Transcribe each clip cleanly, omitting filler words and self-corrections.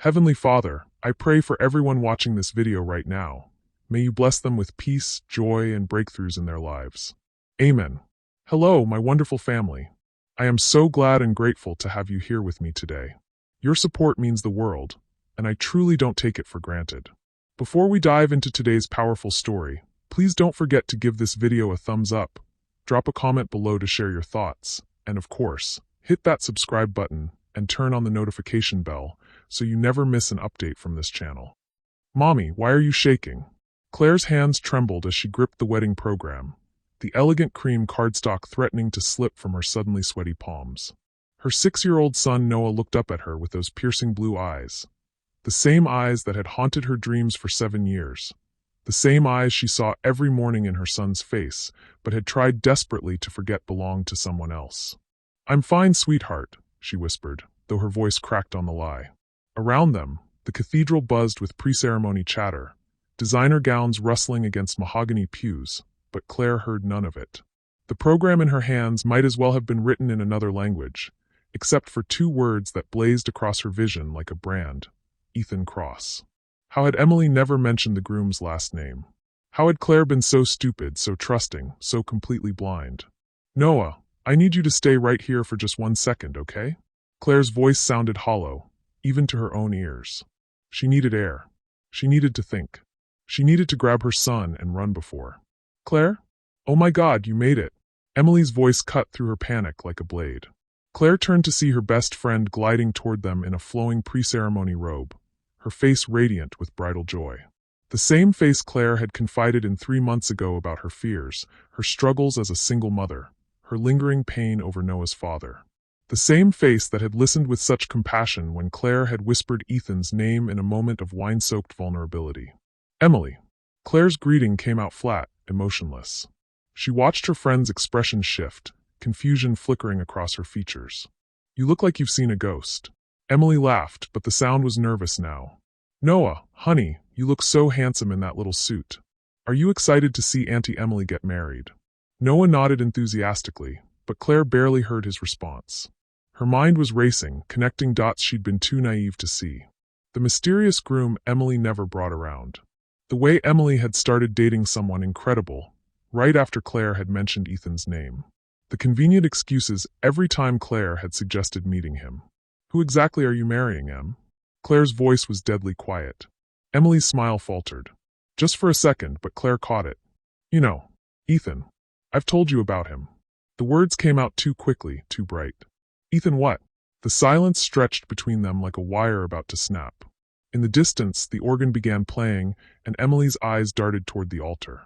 Heavenly Father, I pray for everyone watching this video right now. May you bless them with peace, joy, and breakthroughs in their lives. Amen. Hello, my wonderful family. I am so glad and grateful to have you here with me today. Your support means the world, and I truly don't take it for granted. Before we dive into today's powerful story, please don't forget to give this video a thumbs up, drop a comment below to share your thoughts, and of course, hit that subscribe button and turn on the notification bell so you never miss an update from this channel. Mommy, why are you shaking? Claire's hands trembled as she gripped the wedding program, the elegant cream cardstock threatening to slip from her suddenly sweaty palms. Her 6-year-old son Noah looked up at her with those piercing blue eyes, the same eyes that had haunted her dreams for 7 years, the same eyes she saw every morning in her son's face, but had tried desperately to forget belonged to someone else. "I'm fine, sweetheart," she whispered, though her voice cracked on the lie. Around them, the cathedral buzzed with pre-ceremony chatter, designer gowns rustling against mahogany pews, but Claire heard none of it. The program in her hands might as well have been written in another language, except for 2 words that blazed across her vision like a brand: Ethan Cross. How had Emily never mentioned the groom's last name? How had Claire been so stupid, so trusting, so completely blind? "Noah, I need you to stay right here for just 1 second, okay?" Claire's voice sounded hollow, even to her own ears. She needed air. She needed to think. She needed to grab her son and run before. "Claire? Oh my God, you made it!" Emily's voice cut through her panic like a blade. Claire turned to see her best friend gliding toward them in a flowing pre-ceremony robe, her face radiant with bridal joy. The same face Claire had confided in 3 months ago about her fears, her struggles as a single mother, her lingering pain over Noah's father. The same face that had listened with such compassion when Claire had whispered Ethan's name in a moment of wine-soaked vulnerability. "Emily." Claire's greeting came out flat, emotionless. She watched her friend's expression shift, confusion flickering across her features. "You look like you've seen a ghost." Emily laughed, but the sound was nervous now. "Noah, honey, you look so handsome in that little suit. Are you excited to see Auntie Emily get married?" Noah nodded enthusiastically, but Claire barely heard his response. Her mind was racing, connecting dots she'd been too naive to see. The mysterious groom Emily never brought around. The way Emily had started dating someone incredible, right after Claire had mentioned Ethan's name. The convenient excuses every time Claire had suggested meeting him. "Who exactly are you marrying, Em?" Claire's voice was deadly quiet. Emily's smile faltered. Just for a second, but Claire caught it. "You know, Ethan. I've told you about him." The words came out too quickly, too bright. "Ethan what?" The silence stretched between them like a wire about to snap. In the distance, the organ began playing, and Emily's eyes darted toward the altar.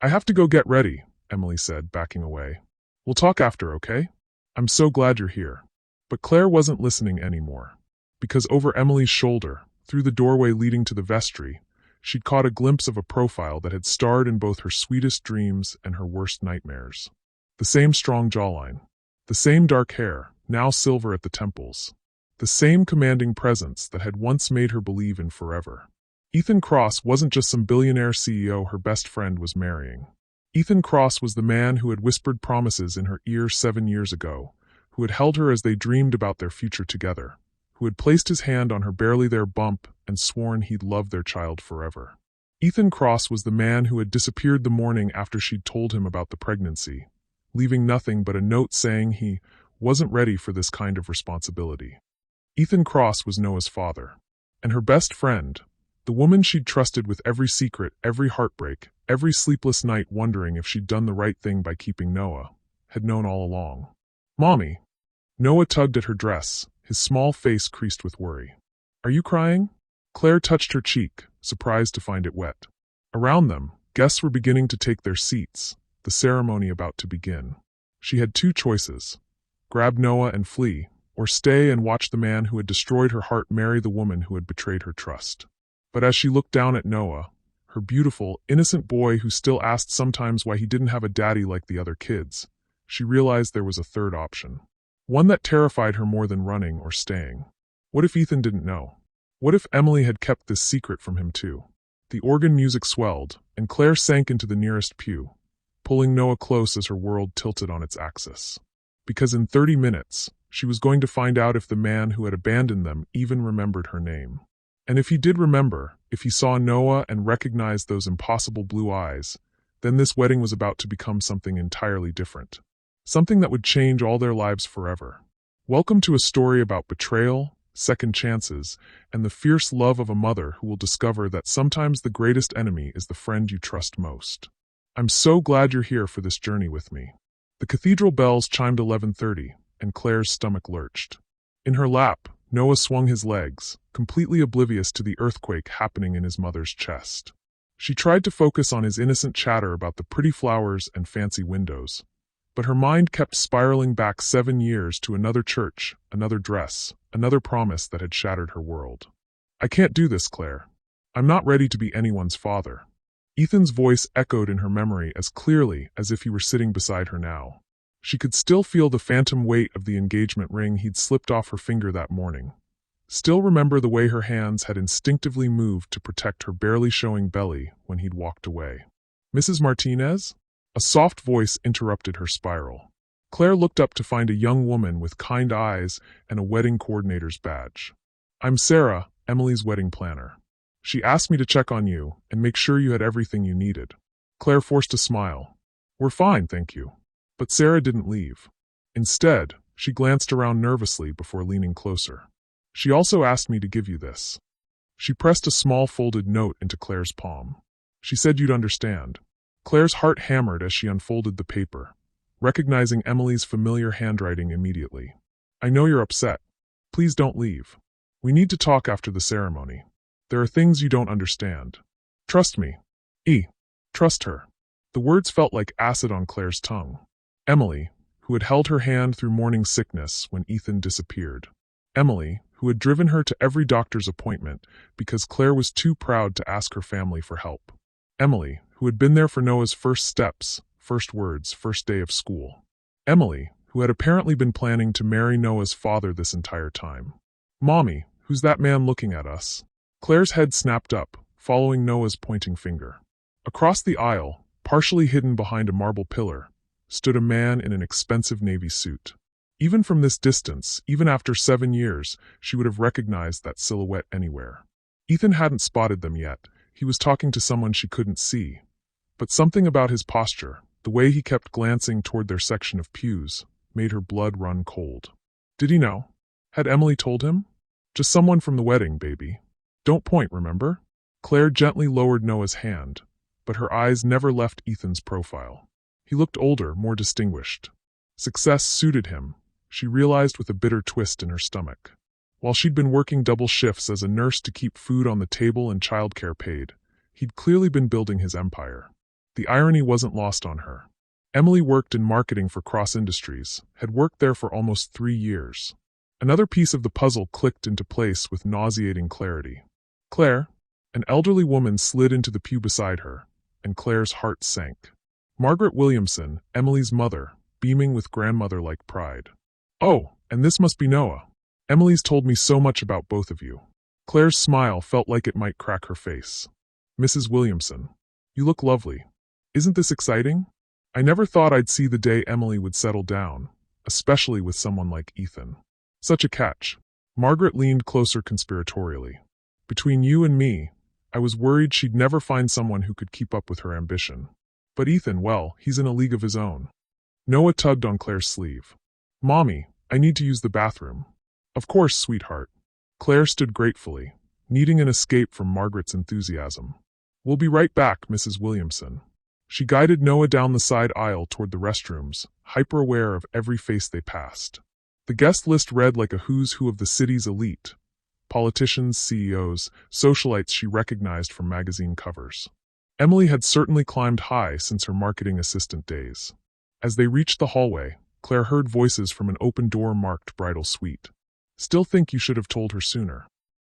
"I have to go get ready," Emily said, backing away. "We'll talk after, okay? I'm so glad you're here." But Claire wasn't listening anymore. Because over Emily's shoulder, through the doorway leading to the vestry, she'd caught a glimpse of a profile that had starred in both her sweetest dreams and her worst nightmares. The same strong jawline. The same dark hair, now silver at the temples. The same commanding presence that had once made her believe in forever. Ethan Cross wasn't just some billionaire CEO her best friend was marrying. Ethan Cross was the man who had whispered promises in her ear 7 years ago, who had held her as they dreamed about their future together, who had placed his hand on her barely there bump and sworn he'd love their child forever. Ethan Cross was the man who had disappeared the morning after she'd told him about the pregnancy, leaving nothing but a note saying he wasn't ready for this kind of responsibility. Ethan Cross was Noah's father. And her best friend, the woman she'd trusted with every secret, every heartbreak, every sleepless night wondering if she'd done the right thing by keeping Noah, had known all along. "Mommy." Noah tugged at her dress, his small face creased with worry. "Are you crying?" Claire touched her cheek, surprised to find it wet. Around them, guests were beginning to take their seats, the ceremony about to begin. She had 2 choices: grab Noah and flee, or stay and watch the man who had destroyed her heart marry the woman who had betrayed her trust. But as she looked down at Noah, her beautiful, innocent boy who still asked sometimes why he didn't have a daddy like the other kids, she realized there was a third option. One that terrified her more than running or staying. What if Ethan didn't know? What if Emily had kept this secret from him too? The organ music swelled, and Claire sank into the nearest pew, pulling Noah close as her world tilted on its axis. Because in 30 minutes, she was going to find out if the man who had abandoned them even remembered her name. And if he did remember, if he saw Noah and recognized those impossible blue eyes, then this wedding was about to become something entirely different. Something that would change all their lives forever. Welcome to a story about betrayal, second chances, and the fierce love of a mother who will discover that sometimes the greatest enemy is the friend you trust most. I'm so glad you're here for this journey with me. The cathedral bells chimed 11:30, and Claire's stomach lurched. In her lap, Noah swung his legs, completely oblivious to the earthquake happening in his mother's chest. She tried to focus on his innocent chatter about the pretty flowers and fancy windows, but her mind kept spiraling back 7 years to another church, another dress, another promise that had shattered her world. I can't do this, Claire. I'm not ready to be anyone's father. Ethan's voice echoed in her memory as clearly as if he were sitting beside her now. She could still feel the phantom weight of the engagement ring he'd slipped off her finger that morning. Still remember the way her hands had instinctively moved to protect her barely showing belly when he'd walked away. Mrs. Martinez? A soft voice interrupted her spiral. Claire looked up to find a young woman with kind eyes and a wedding coordinator's badge. I'm Sarah, Emily's wedding planner. She asked me to check on you and make sure you had everything you needed. Claire forced a smile. We're fine, thank you. But Sarah didn't leave. Instead, she glanced around nervously before leaning closer. She also asked me to give you this. She pressed a small folded note into Claire's palm. She said you'd understand. Claire's heart hammered as she unfolded the paper, recognizing Emily's familiar handwriting immediately. I know you're upset. Please don't leave. We need to talk after the ceremony. There are things you don't understand. Trust me. Trust her. The words felt like acid on Claire's tongue. Emily, who had held her hand through morning sickness when Ethan disappeared. Emily, who had driven her to every doctor's appointment because Claire was too proud to ask her family for help. Emily, who had been there for Noah's first steps, first words, first day of school. Emily, who had apparently been planning to marry Noah's father this entire time. Mommy, who's that man looking at us? Claire's head snapped up, following Noah's pointing finger. Across the aisle, partially hidden behind a marble pillar, stood a man in an expensive navy suit. Even from this distance, even after 7 years, she would have recognized that silhouette anywhere. Ethan hadn't spotted them yet. He was talking to someone she couldn't see. But something about his posture, the way he kept glancing toward their section of pews, made her blood run cold. Did he know? Had Emily told him? Just someone from the wedding, baby. Don't point, remember? Claire gently lowered Noah's hand, but her eyes never left Ethan's profile. He looked older, more distinguished. Success suited him, she realized with a bitter twist in her stomach. While she'd been working double shifts as a nurse to keep food on the table and childcare paid, he'd clearly been building his empire. The irony wasn't lost on her. Emily worked in marketing for Cross Industries, had worked there for almost 3 years. Another piece of the puzzle clicked into place with nauseating clarity. Claire, an elderly woman slid into the pew beside her, and Claire's heart sank. Margaret Williamson, Emily's mother, beaming with grandmother-like pride. Oh, and this must be Noah. Emily's told me so much about both of you. Claire's smile felt like it might crack her face. Mrs. Williamson, you look lovely. Isn't this exciting? I never thought I'd see the day Emily would settle down, especially with someone like Ethan. Such a catch. Margaret leaned closer conspiratorially. Between you and me, I was worried she'd never find someone who could keep up with her ambition. But Ethan, well, he's in a league of his own. Noah tugged on Claire's sleeve. Mommy, I need to use the bathroom. Of course, sweetheart. Claire stood gratefully, needing an escape from Margaret's enthusiasm. We'll be right back, Mrs. Williamson. She guided Noah down the side aisle toward the restrooms, hyper-aware of every face they passed. The guest list read like a who's who of the city's elite. Politicians, CEOs, socialites she recognized from magazine covers. Emily had certainly climbed high since her marketing assistant days. As they reached the hallway, Claire heard voices from an open door marked bridal suite. Still think you should have told her sooner.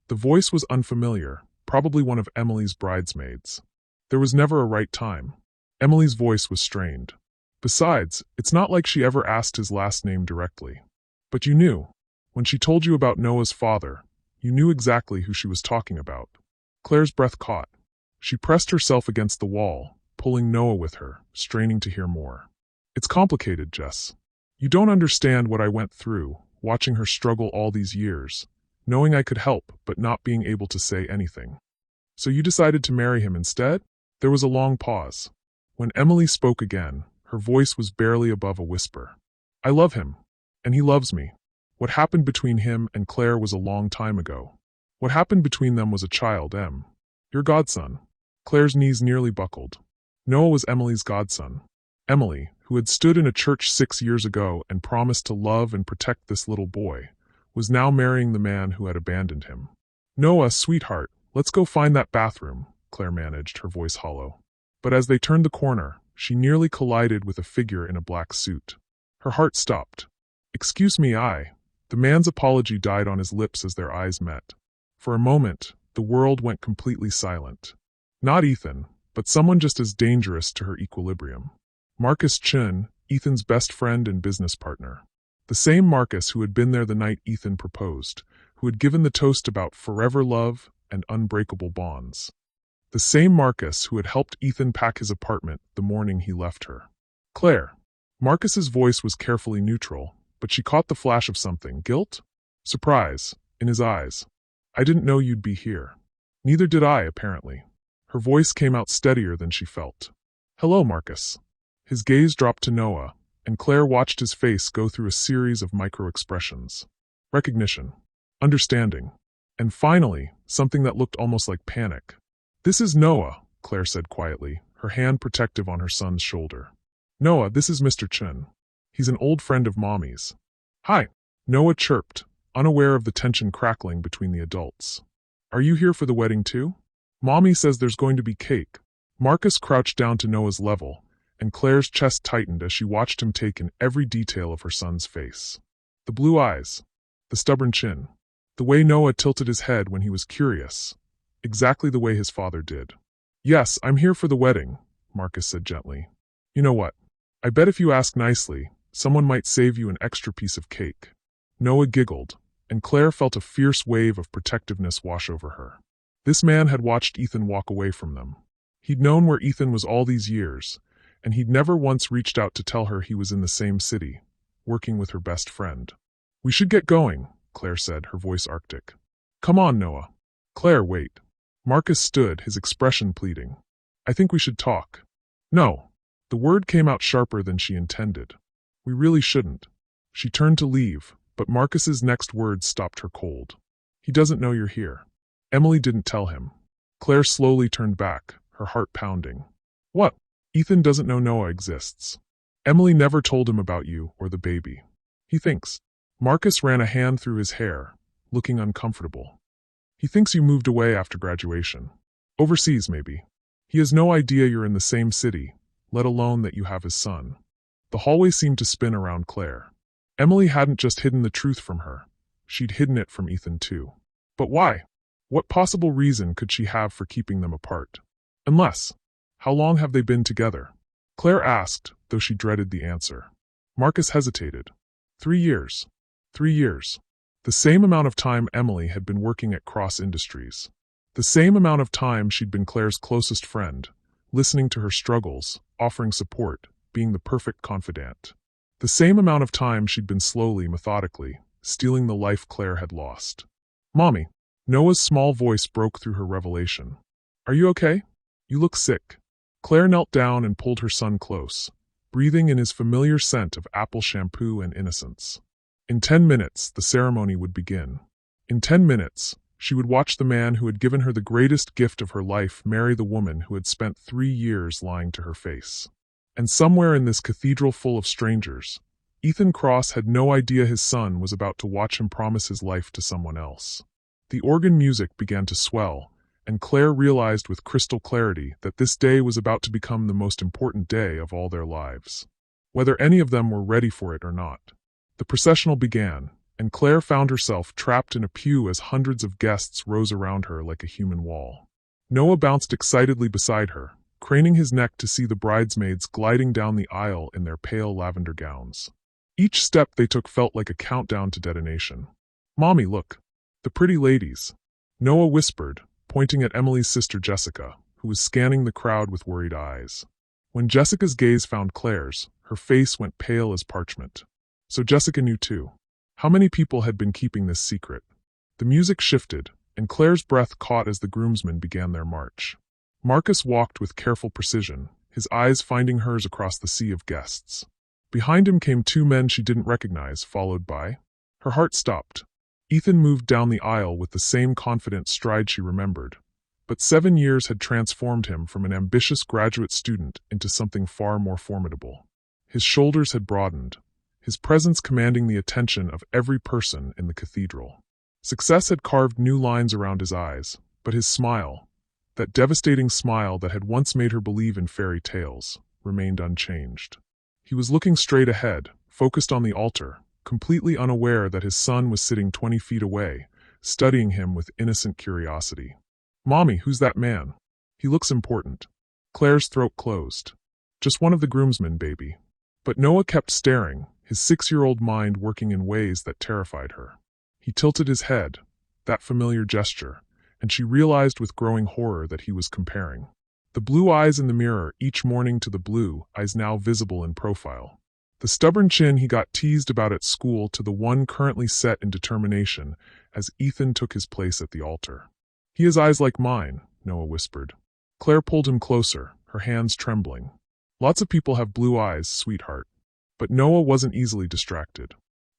The voice was unfamiliar, probably one of Emily's bridesmaids. There was never a right time. Emily's voice was strained. Besides, it's not like she ever asked his last name directly. But you knew. When she told you about Noah's father, you knew exactly who she was talking about. Claire's breath caught. She pressed herself against the wall, pulling Noah with her, straining to hear more. It's complicated, Jess. You don't understand what I went through, watching her struggle all these years. knowing I could help but not being able to say anything. So you decided to marry him instead? There was a long pause. When Emily spoke again, her voice was barely above a whisper. I love him. And he loves me. What happened between him and Claire was a long time ago. What happened between them was a child, Em. Your godson. Claire's knees nearly buckled. Noah was Emily's godson. Emily, who had stood in a church 6 years ago and promised to love and protect this little boy, was now marrying the man who had abandoned him. Noah, sweetheart, let's go find that bathroom, Claire managed, her voice hollow. But as they turned the corner, she nearly collided with a figure in a black suit. Her heart stopped. Excuse me, The man's apology died on his lips as their eyes met. For a moment, the world went completely silent. Not Ethan, but someone just as dangerous to her equilibrium. Marcus Chun, Ethan's best friend and business partner. The same Marcus who had been there the night Ethan proposed, who had given the toast about forever love and unbreakable bonds. The same Marcus who had helped Ethan pack his apartment the morning he left her. Claire. Marcus's voice was carefully neutral, but she caught the flash of something. Guilt? Surprise, in his eyes. I didn't know you'd be here. Neither did I, apparently. Her voice came out steadier than she felt. Hello, Marcus. His gaze dropped to Noah, and Claire watched his face go through a series of micro-expressions. Recognition. Understanding. And finally, something that looked almost like panic. This is Noah, Claire said quietly, her hand protective on her son's shoulder. Noah, this is Mr. Chun. He's an old friend of Mommy's. Hi. Noah chirped, unaware of the tension crackling between the adults. Are you here for the wedding too? Mommy says there's going to be cake. Marcus crouched down to Noah's level, and Claire's chest tightened as she watched him take in every detail of her son's face. The blue eyes, the stubborn chin, the way Noah tilted his head when he was curious, exactly the way his father did. Yes, I'm here for the wedding, Marcus said gently. You know what? I bet if you ask nicely, someone might save you an extra piece of cake. Noah giggled, and Claire felt a fierce wave of protectiveness wash over her. This man had watched Ethan walk away from them. He'd known where Ethan was all these years, and he'd never once reached out to tell her he was in the same city, working with her best friend. We should get going, Claire said, her voice arctic. Come on, Noah. Claire, wait. Marcus stood, his expression pleading. I think we should talk. No. The word came out sharper than she intended. We really shouldn't. She turned to leave, but Marcus's next words stopped her cold. He doesn't know you're here. Emily didn't tell him. Claire slowly turned back, her heart pounding. What? Ethan doesn't know Noah exists. Emily never told him about you or the baby. He thinks. Marcus ran a hand through his hair, looking uncomfortable. He thinks you moved away after graduation. Overseas, maybe. He has no idea you're in the same city, let alone that you have his son. The hallway seemed to spin around Claire. Emily hadn't just hidden the truth from her. She'd hidden it from Ethan too. But why? What possible reason could she have for keeping them apart? Unless, how long have they been together? Claire asked, though she dreaded the answer. Marcus hesitated. 3 years. 3 years. The same amount of time Emily had been working at Cross Industries. The same amount of time she'd been Claire's closest friend, listening to her struggles, offering support, being the perfect confidant. The same amount of time she'd been slowly, methodically, stealing the life Claire had lost. Mommy. Noah's small voice broke through her revelation. Are you okay? You look sick. Claire knelt down and pulled her son close, breathing in his familiar scent of apple shampoo and innocence. In 10 minutes, the ceremony would begin. In 10 minutes, she would watch the man who had given her the greatest gift of her life marry the woman who had spent 3 years lying to her face. And somewhere in this cathedral full of strangers, Ethan Cross had no idea his son was about to watch him promise his life to someone else. The organ music began to swell, and Claire realized with crystal clarity that this day was about to become the most important day of all their lives. Whether any of them were ready for it or not. The processional began, and Claire found herself trapped in a pew as hundreds of guests rose around her like a human wall. Noah bounced excitedly beside her, craning his neck to see the bridesmaids gliding down the aisle in their pale lavender gowns. Each step they took felt like a countdown to detonation. Mommy, look. The pretty ladies. Noah whispered, pointing at Emily's sister Jessica, who was scanning the crowd with worried eyes. When Jessica's gaze found Claire's, her face went pale as parchment. So Jessica knew too. How many people had been keeping this secret? The music shifted, and Claire's breath caught as the groomsmen began their march. Marcus walked with careful precision, his eyes finding hers across the sea of guests. Behind him came two men she didn't recognize, followed by... Her heart stopped. Ethan moved down the aisle with the same confident stride she remembered. But 7 years had transformed him from an ambitious graduate student into something far more formidable. His shoulders had broadened, his presence commanding the attention of every person in the cathedral. Success had carved new lines around his eyes, but his smile, that devastating smile that had once made her believe in fairy tales, remained unchanged. He was looking straight ahead, focused on the altar, completely unaware that his son was sitting 20 feet away, studying him with innocent curiosity. "Mommy, who's that man? He looks important." Claire's throat closed. "Just one of the groomsmen, baby." But Noah kept staring, his 6-year-old mind working in ways that terrified her. He tilted his head, that familiar gesture, and she realized with growing horror that he was comparing the blue eyes in the mirror each morning to the blue eyes now visible in profile. The stubborn chin he got teased about at school to the one currently set in determination as Ethan took his place at the altar. "He has eyes like mine," Noah whispered. Claire pulled him closer, her hands trembling. "Lots of people have blue eyes, sweetheart." But Noah wasn't easily distracted.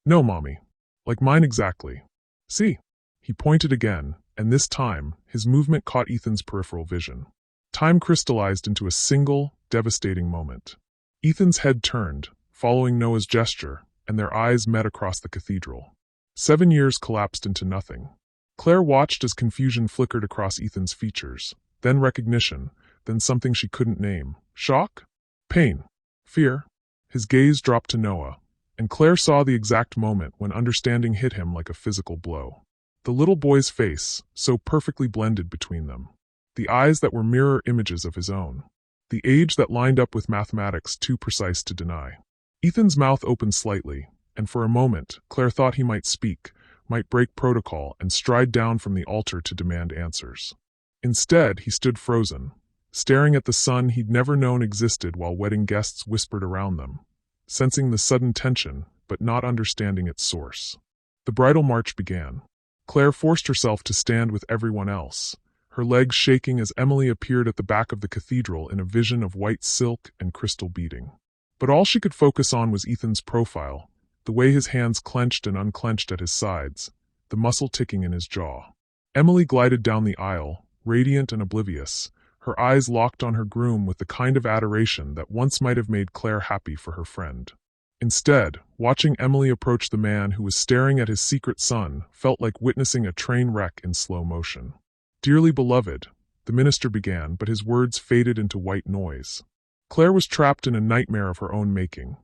"No, Mommy. Like mine exactly. See?" He pointed again, and this time, his movement caught Ethan's peripheral vision. Time crystallized into a single, devastating moment. Ethan's head turned, following Noah's gesture, and their eyes met across the cathedral. 7 years collapsed into nothing. Claire watched as confusion flickered across Ethan's features, then recognition, then something she couldn't name. Shock? Pain? Fear? His gaze dropped to Noah, and Claire saw the exact moment when understanding hit him like a physical blow. The little boy's face, so perfectly blended between them. The eyes that were mirror images of his own. The age that lined up with mathematics too precise to deny. Ethan's mouth opened slightly, and for a moment, Claire thought he might speak, might break protocol and stride down from the altar to demand answers. Instead, he stood frozen, staring at the sun he'd never known existed while wedding guests whispered around them, sensing the sudden tension, but not understanding its source. The bridal march began. Claire forced herself to stand with everyone else, her legs shaking as Emily appeared at the back of the cathedral in a vision of white silk and crystal beading. But all she could focus on was Ethan's profile, the way his hands clenched and unclenched at his sides, the muscle ticking in his jaw. Emily glided down the aisle, radiant and oblivious, her eyes locked on her groom with the kind of adoration that once might have made Claire happy for her friend. Instead, watching Emily approach the man who was staring at his secret son felt like witnessing a train wreck in slow motion. "Dearly beloved," the minister began, but his words faded into white noise. Claire was trapped in a nightmare of her own making,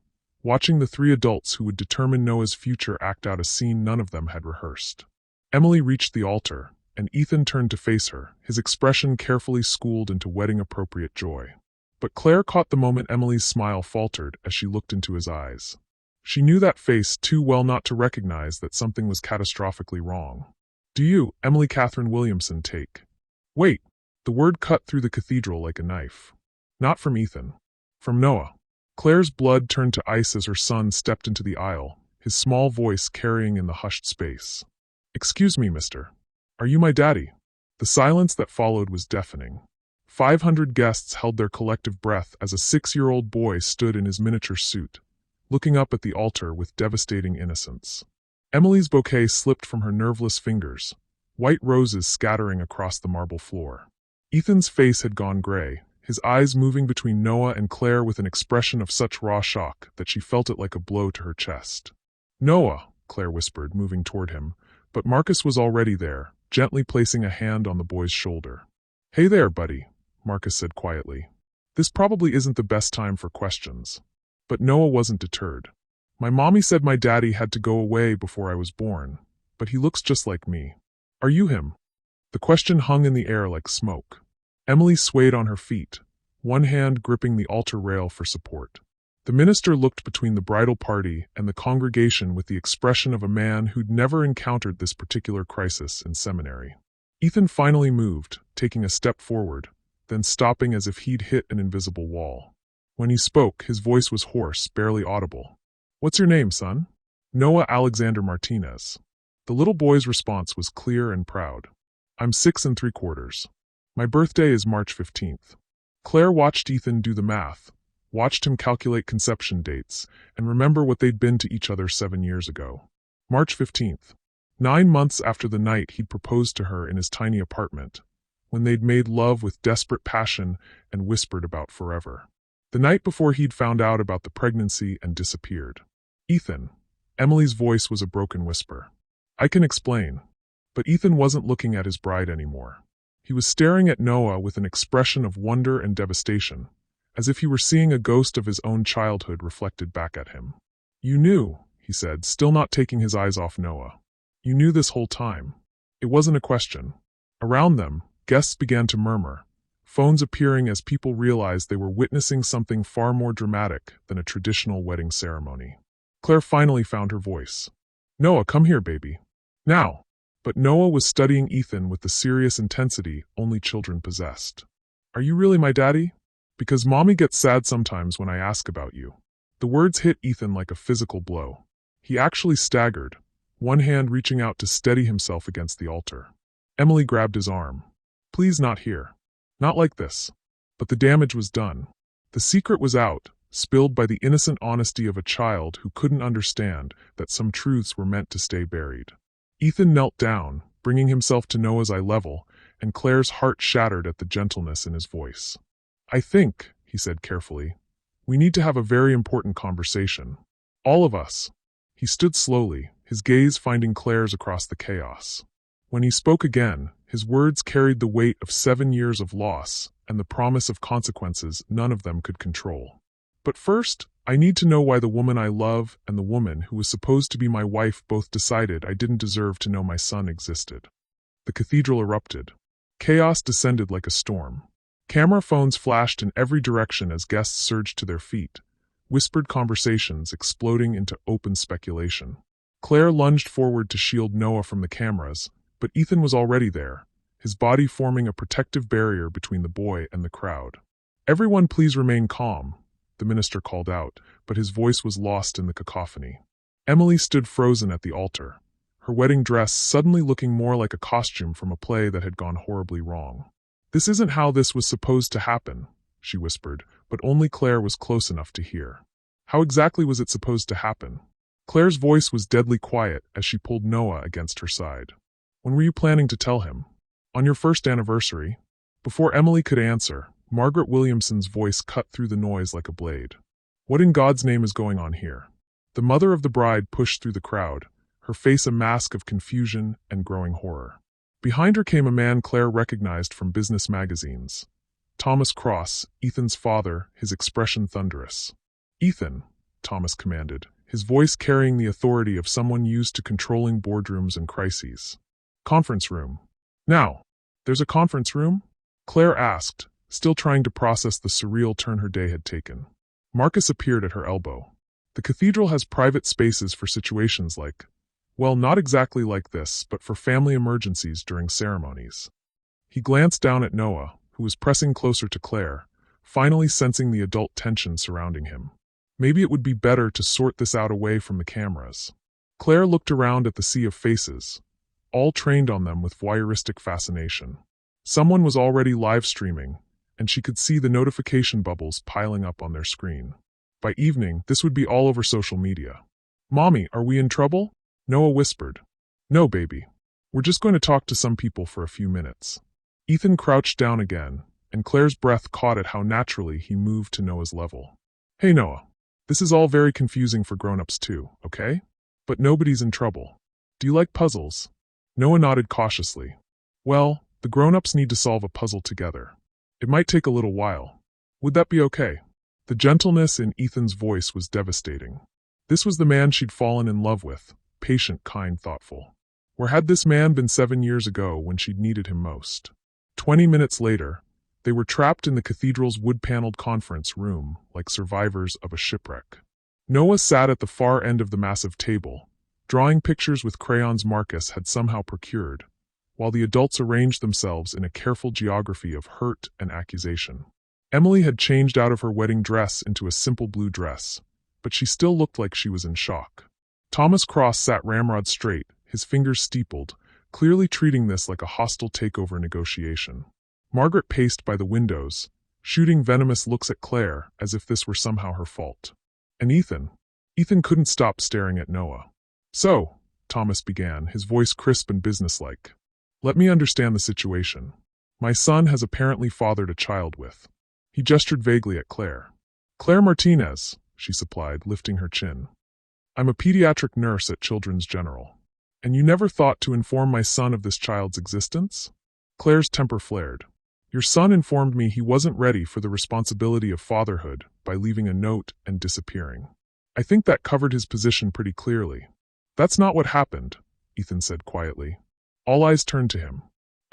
watching the 3 adults who would determine Noah's future act out a scene none of them had rehearsed. Emily reached the altar, and Ethan turned to face her, his expression carefully schooled into wedding-appropriate joy. But Claire caught the moment Emily's smile faltered as she looked into his eyes. She knew that face too well not to recognize that something was catastrophically wrong. "Do you, Emily Catherine Williamson, take..." "Wait!" The word cut through the cathedral like a knife. Not from Ethan. From Noah. Claire's blood turned to ice as her son stepped into the aisle, his small voice carrying in the hushed space. "Excuse me, mister. Are you my daddy?" The silence that followed was deafening. 500 guests held their collective breath as a 6-year-old boy stood in his miniature suit, looking up at the altar with devastating innocence. Emily's bouquet slipped from her nerveless fingers, white roses scattering across the marble floor. Ethan's face had gone gray, his eyes moving between Noah and Claire with an expression of such raw shock that she felt it like a blow to her chest. "Noah," Claire whispered, moving toward him, but Marcus was already there, gently placing a hand on the boy's shoulder. "Hey there, buddy," Marcus said quietly. "This probably isn't the best time for questions." But Noah wasn't deterred. "My mommy said my daddy had to go away before I was born, but he looks just like me. Are you him?" The question hung in the air like smoke. Emily swayed on her feet, one hand gripping the altar rail for support. The minister looked between the bridal party and the congregation with the expression of a man who'd never encountered this particular crisis in seminary. Ethan finally moved, taking a step forward, then stopping as if he'd hit an invisible wall. When he spoke, his voice was hoarse, barely audible. "What's your name, son?" "Noah Alexander Martinez." The little boy's response was clear and proud. I'm 6 3/4. My birthday is March 15th. Claire watched Ethan do the math, watched him calculate conception dates, and remember what they'd been to each other 7 years ago. March 15th. 9 months after the night he'd proposed to her in his tiny apartment, when they'd made love with desperate passion and whispered about forever. The night before he'd found out about the pregnancy and disappeared. Ethan. Emily's voice was a broken whisper. I can explain. But Ethan wasn't looking at his bride anymore. He was staring at Noah with an expression of wonder and devastation, as if he were seeing a ghost of his own childhood reflected back at him. You knew, he said, still not taking his eyes off Noah. You knew this whole time. It wasn't a question. Around them, guests began to murmur, phones appearing as people realized they were witnessing something far more dramatic than a traditional wedding ceremony. Claire finally found her voice. Noah, come here, baby. Now. But Noah was studying Ethan with the serious intensity only children possessed. Are you really my daddy? Because mommy gets sad sometimes when I ask about you. The words hit Ethan like a physical blow. He actually staggered, one hand reaching out to steady himself against the altar. Emily grabbed his arm. Please, not here. Not like this. But the damage was done. The secret was out, spilled by the innocent honesty of a child who couldn't understand that some truths were meant to stay buried. Ethan knelt down, bringing himself to Noah's eye level, and Claire's heart shattered at the gentleness in his voice. I think, he said carefully, we need to have a very important conversation. All of us. He stood slowly, his gaze finding Claire's across the chaos. When he spoke again, his words carried the weight of 7 years of loss and the promise of consequences none of them could control. But first, I need to know why the woman I love and the woman who was supposed to be my wife both decided I didn't deserve to know my son existed. The cathedral erupted. Chaos descended like a storm. Camera phones flashed in every direction as guests surged to their feet, whispered conversations exploding into open speculation. Claire lunged forward to shield Noah from the cameras, but Ethan was already there, his body forming a protective barrier between the boy and the crowd. Everyone please remain calm, the minister called out, but his voice was lost in the cacophony. Emily stood frozen at the altar, her wedding dress suddenly looking more like a costume from a play that had gone horribly wrong. This isn't how this was supposed to happen, she whispered, but only Claire was close enough to hear. How exactly was it supposed to happen? Claire's voice was deadly quiet as she pulled Noah against her side. When were you planning to tell him? On your first anniversary? Before Emily could answer, Margaret Williamson's voice cut through the noise like a blade. What in God's name is going on here? The mother of the bride pushed through the crowd, her face a mask of confusion and growing horror. Behind her came a man Claire recognized from business magazines. Thomas Cross, Ethan's father, his expression thunderous. Ethan, Thomas commanded, his voice carrying the authority of someone used to controlling boardrooms and crises. Conference room. Now, there's a conference room? Claire asked, still trying to process the surreal turn her day had taken. Marcus appeared at her elbow. The cathedral has private spaces for situations like, well, not exactly like this, but for family emergencies during ceremonies. He glanced down at Noah, who was pressing closer to Claire, finally sensing the adult tension surrounding him. Maybe it would be better to sort this out away from the cameras. Claire looked around at the sea of faces, all trained on them with voyeuristic fascination. Someone was already live streaming, and she could see the notification bubbles piling up on their screen. By evening, this would be all over social media. Mommy, are we in trouble? Noah whispered. No, baby. We're just going to talk to some people for a few minutes. Ethan crouched down again, and Claire's breath caught at how naturally he moved to Noah's level. Hey, Noah. This is all very confusing for grown-ups too, okay? But nobody's in trouble. Do you like puzzles? Noah nodded cautiously. Well, the grown-ups need to solve a puzzle together. It might take a little while. Would that be okay? The gentleness in Ethan's voice was devastating. This was the man she'd fallen in love with, patient, kind, thoughtful. Where had this man been 7 years ago when she'd needed him most? 20 minutes later, they were trapped in the cathedral's wood-paneled conference room like survivors of a shipwreck. Noah sat at the far end of the massive table, drawing pictures with crayons Marcus had somehow procured, while the adults arranged themselves in a careful geography of hurt and accusation. Emily had changed out of her wedding dress into a simple blue dress, but she still looked like she was in shock. Thomas Cross sat ramrod straight, his fingers steepled, clearly treating this like a hostile takeover negotiation. Margaret paced by the windows, shooting venomous looks at Claire as if this were somehow her fault. And Ethan? Ethan couldn't stop staring at Noah. So, Thomas began, his voice crisp and businesslike. Let me understand the situation. My son has apparently fathered a child with. He gestured vaguely at Claire. Claire Martinez, she supplied, lifting her chin. I'm a pediatric nurse at Children's General. And you never thought to inform my son of this child's existence? Claire's temper flared. Your son informed me he wasn't ready for the responsibility of fatherhood by leaving a note and disappearing. I think that covered his position pretty clearly. That's not what happened, Ethan said quietly. All eyes turned to him.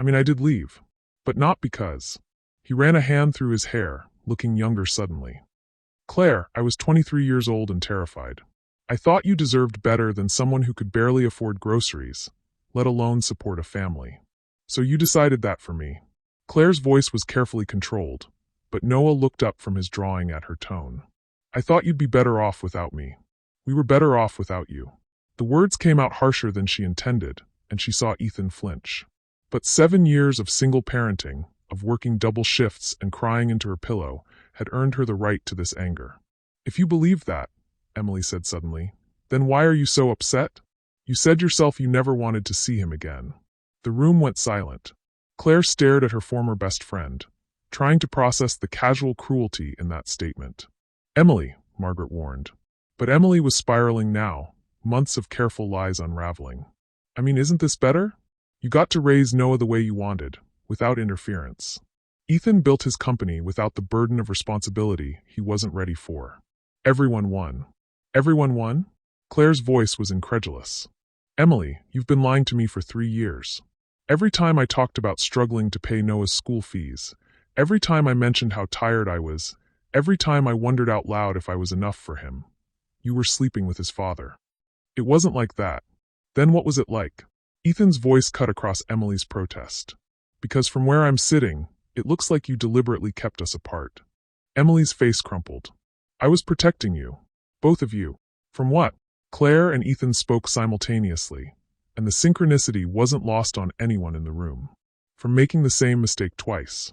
I did leave. But not because. He ran a hand through his hair, looking younger suddenly. Claire, I was 23 years old and terrified. I thought you deserved better than someone who could barely afford groceries, let alone support a family. So you decided that for me. Claire's voice was carefully controlled, but Noah looked up from his drawing at her tone. I thought you'd be better off without me. We were better off without you. The words came out harsher than she intended, and she saw Ethan flinch. But 7 years of single parenting, of working double shifts and crying into her pillow, had earned her the right to this anger. If you believed that, Emily said suddenly, then why are you so upset? You said yourself you never wanted to see him again. The room went silent. Claire stared at her former best friend, trying to process the casual cruelty in that statement. Emily, Margaret warned. But Emily was spiraling now, months of careful lies unraveling. Isn't this better? You got to raise Noah the way you wanted, without interference. Ethan built his company without the burden of responsibility he wasn't ready for. Everyone won. Everyone won? Claire's voice was incredulous. Emily, you've been lying to me for 3 years. Every time I talked about struggling to pay Noah's school fees, every time I mentioned how tired I was, every time I wondered out loud if I was enough for him, you were sleeping with his father. It wasn't like that. Then what was it like? Ethan's voice cut across Emily's protest. Because from where I'm sitting, it looks like you deliberately kept us apart. Emily's face crumpled. I was protecting you. Both of you. From what? Claire and Ethan spoke simultaneously, and the synchronicity wasn't lost on anyone in the room. From making the same mistake twice.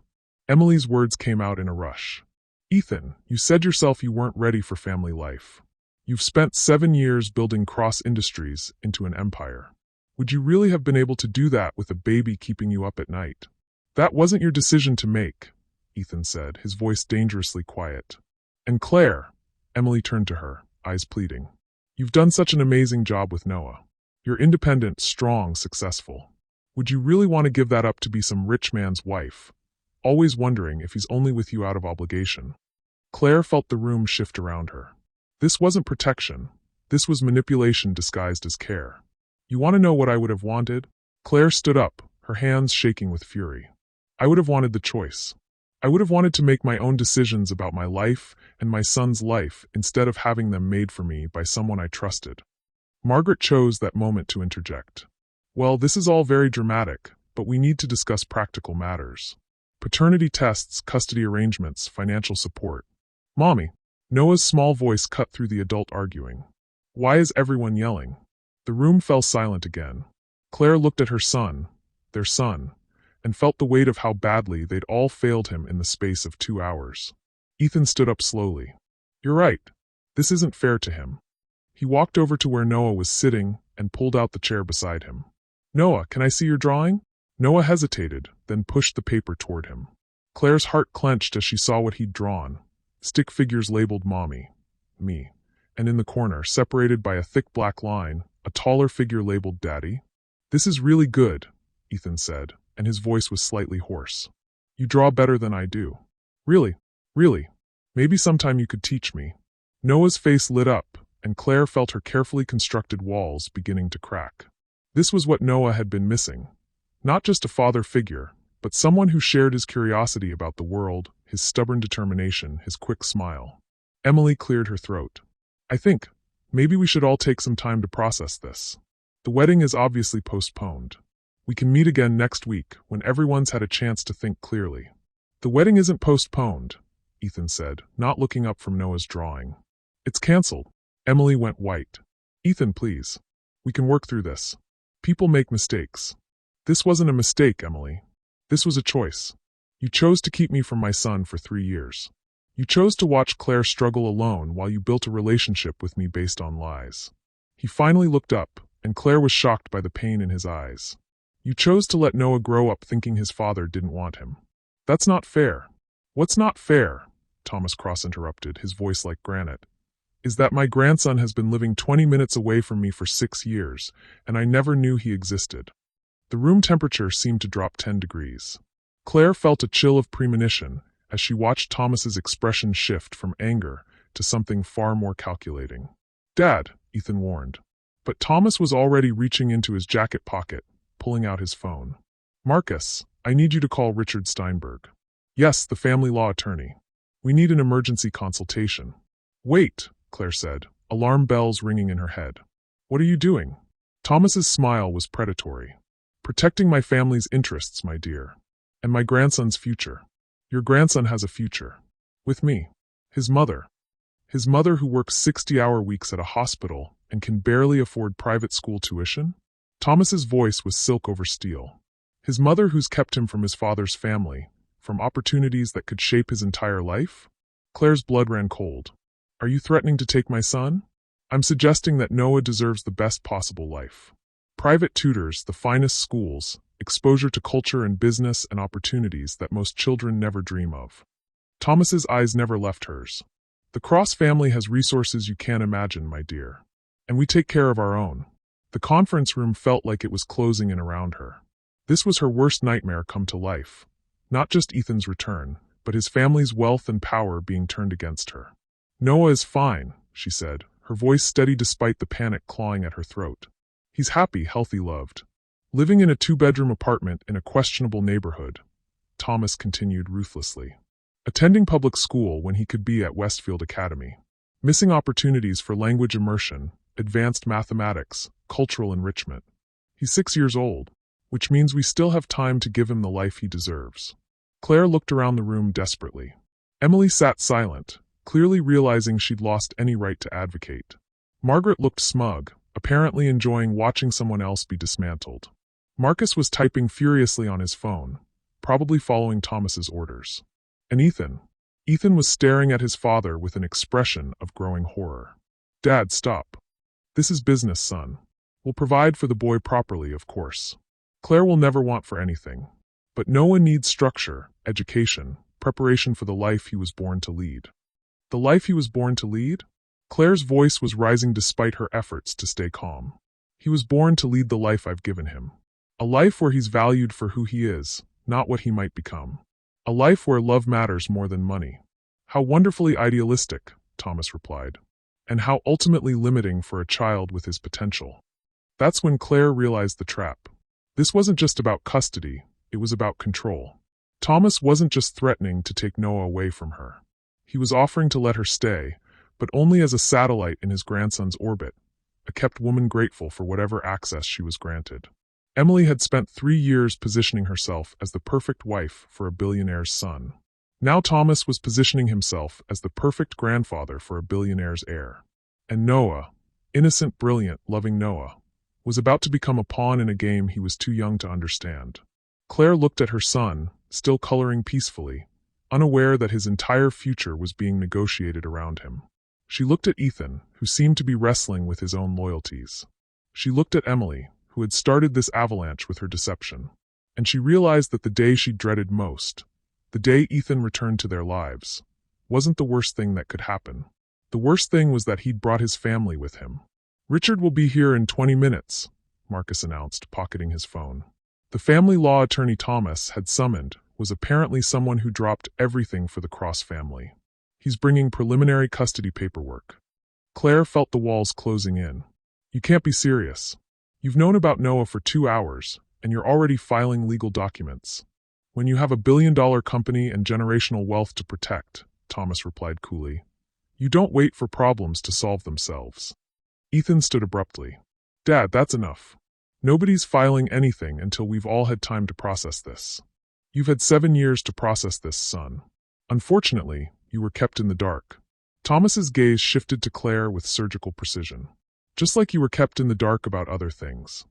Emily's words came out in a rush. Ethan, you said yourself you weren't ready for family life. You've spent 7 years building Cross Industries into an empire. Would you really have been able to do that with a baby keeping you up at night? That wasn't your decision to make, Ethan said, his voice dangerously quiet. And Claire, Emily turned to her, eyes pleading. You've done such an amazing job with Noah. You're independent, strong, successful. Would you really want to give that up to be some rich man's wife, always wondering if he's only with you out of obligation? Claire felt the room shift around her. This wasn't protection. This was manipulation disguised as care. You want to know what I would have wanted? Claire stood up, her hands shaking with fury. I would have wanted the choice. I would have wanted to make my own decisions about my life and my son's life instead of having them made for me by someone I trusted. Margaret chose that moment to interject. Well, this is all very dramatic, but we need to discuss practical matters. Paternity tests, custody arrangements, financial support. Mommy. Noah's small voice cut through the adult arguing. Why is everyone yelling? The room fell silent again. Claire looked at her son, their son, and felt the weight of how badly they'd all failed him in the space of 2 hours. Ethan stood up slowly. You're right. This isn't fair to him. He walked over to where Noah was sitting and pulled out the chair beside him. Noah, can I see your drawing? Noah hesitated, then pushed the paper toward him. Claire's heart clenched as she saw what he'd drawn. Stick figures labeled Mommy, me, and in the corner, separated by a thick black line, a taller figure labeled Daddy. This is really good, Ethan said, and his voice was slightly hoarse. You draw better than I do. Really? Really? Maybe sometime you could teach me. Noah's face lit up, and Claire felt her carefully constructed walls beginning to crack. This was what Noah had been missing. Not just a father figure, but someone who shared his curiosity about the world, his stubborn determination, his quick smile. Emily cleared her throat. I think, maybe we should all take some time to process this. The wedding is obviously postponed. We can meet again next week when everyone's had a chance to think clearly. The wedding isn't postponed, Ethan said, not looking up from Noah's drawing. It's canceled. Emily went white. Ethan, please. We can work through this. People make mistakes. This wasn't a mistake, Emily. This was a choice. You chose to keep me from my son for 3 years. You chose to watch Claire struggle alone while you built a relationship with me based on lies. He finally looked up, and Claire was shocked by the pain in his eyes. You chose to let Noah grow up thinking his father didn't want him. That's not fair. What's not fair? Thomas Cross interrupted, his voice like granite. Is that my grandson has been living 20 minutes away from me for 6 years, and I never knew he existed. The room temperature seemed to drop 10 degrees. Claire felt a chill of premonition as she watched Thomas's expression shift from anger to something far more calculating. Dad, Ethan warned. But Thomas was already reaching into his jacket pocket, pulling out his phone. Marcus, I need you to call Richard Steinberg. Yes, the family law attorney. We need an emergency consultation. Wait, Claire said, alarm bells ringing in her head. What are you doing? Thomas's smile was predatory. Protecting my family's interests, my dear. And my grandson's future. Your grandson has a future. With me. His mother. His mother who works 60-hour weeks at a hospital and can barely afford private school tuition? Thomas's voice was silk over steel. His mother who's kept him from his father's family, from opportunities that could shape his entire life? Claire's blood ran cold. Are you threatening to take my son? I'm suggesting that Noah deserves the best possible life. Private tutors, the finest schools, exposure to culture and business and opportunities that most children never dream of. Thomas's eyes never left hers. The Cross family has resources you can't imagine, my dear. And we take care of our own. The conference room felt like it was closing in around her. This was her worst nightmare come to life. Not just Ethan's return, but his family's wealth and power being turned against her. Noah is fine, she said, her voice steady despite the panic clawing at her throat. He's happy, healthy, loved. Living in a 2-bedroom apartment in a questionable neighborhood, Thomas continued ruthlessly. Attending public school when he could be at Westfield Academy. Missing opportunities for language immersion, advanced mathematics, cultural enrichment. He's 6 years old, which means we still have time to give him the life he deserves. Claire looked around the room desperately. Emily sat silent, clearly realizing she'd lost any right to advocate. Margaret looked smug, apparently enjoying watching someone else be dismantled. Marcus was typing furiously on his phone, probably following Thomas's orders. And Ethan was staring at his father with an expression of growing horror. Dad, stop. This is business, son. We'll provide for the boy properly, of course. Claire will never want for anything. But Noah needs structure, education, preparation for the life he was born to lead. The life he was born to lead? Claire's voice was rising despite her efforts to stay calm. He was born to lead the life I've given him. A life where he's valued for who he is, not what he might become. A life where love matters more than money. How wonderfully idealistic, Thomas replied. And how ultimately limiting for a child with his potential. That's when Claire realized the trap. This wasn't just about custody, it was about control. Thomas wasn't just threatening to take Noah away from her. He was offering to let her stay, but only as a satellite in his grandson's orbit, a kept woman grateful for whatever access she was granted. Emily had spent 3 years positioning herself as the perfect wife for a billionaire's son. Now Thomas was positioning himself as the perfect grandfather for a billionaire's heir. And Noah, innocent, brilliant, loving Noah, was about to become a pawn in a game he was too young to understand. Claire looked at her son, still coloring peacefully, unaware that his entire future was being negotiated around him. She looked at Ethan, who seemed to be wrestling with his own loyalties. She looked at Emily, who had started this avalanche with her deception. And she realized that the day she dreaded most, the day Ethan returned to their lives, wasn't the worst thing that could happen. The worst thing was that he'd brought his family with him. Richard will be here in 20 minutes, Marcus announced, pocketing his phone. The family law attorney Thomas had summoned was apparently someone who dropped everything for the Cross family. He's bringing preliminary custody paperwork. Claire felt the walls closing in. You can't be serious. You've known about Noah for 2 hours, and you're already filing legal documents. When you have $1 billion company and generational wealth to protect, Thomas replied coolly. You don't wait for problems to solve themselves. Ethan stood abruptly. Dad, that's enough. Nobody's filing anything until we've all had time to process this. You've had 7 years to process this, son. Unfortunately, you were kept in the dark. Thomas's gaze shifted to Claire with surgical precision. Just like you were kept in the dark about other things.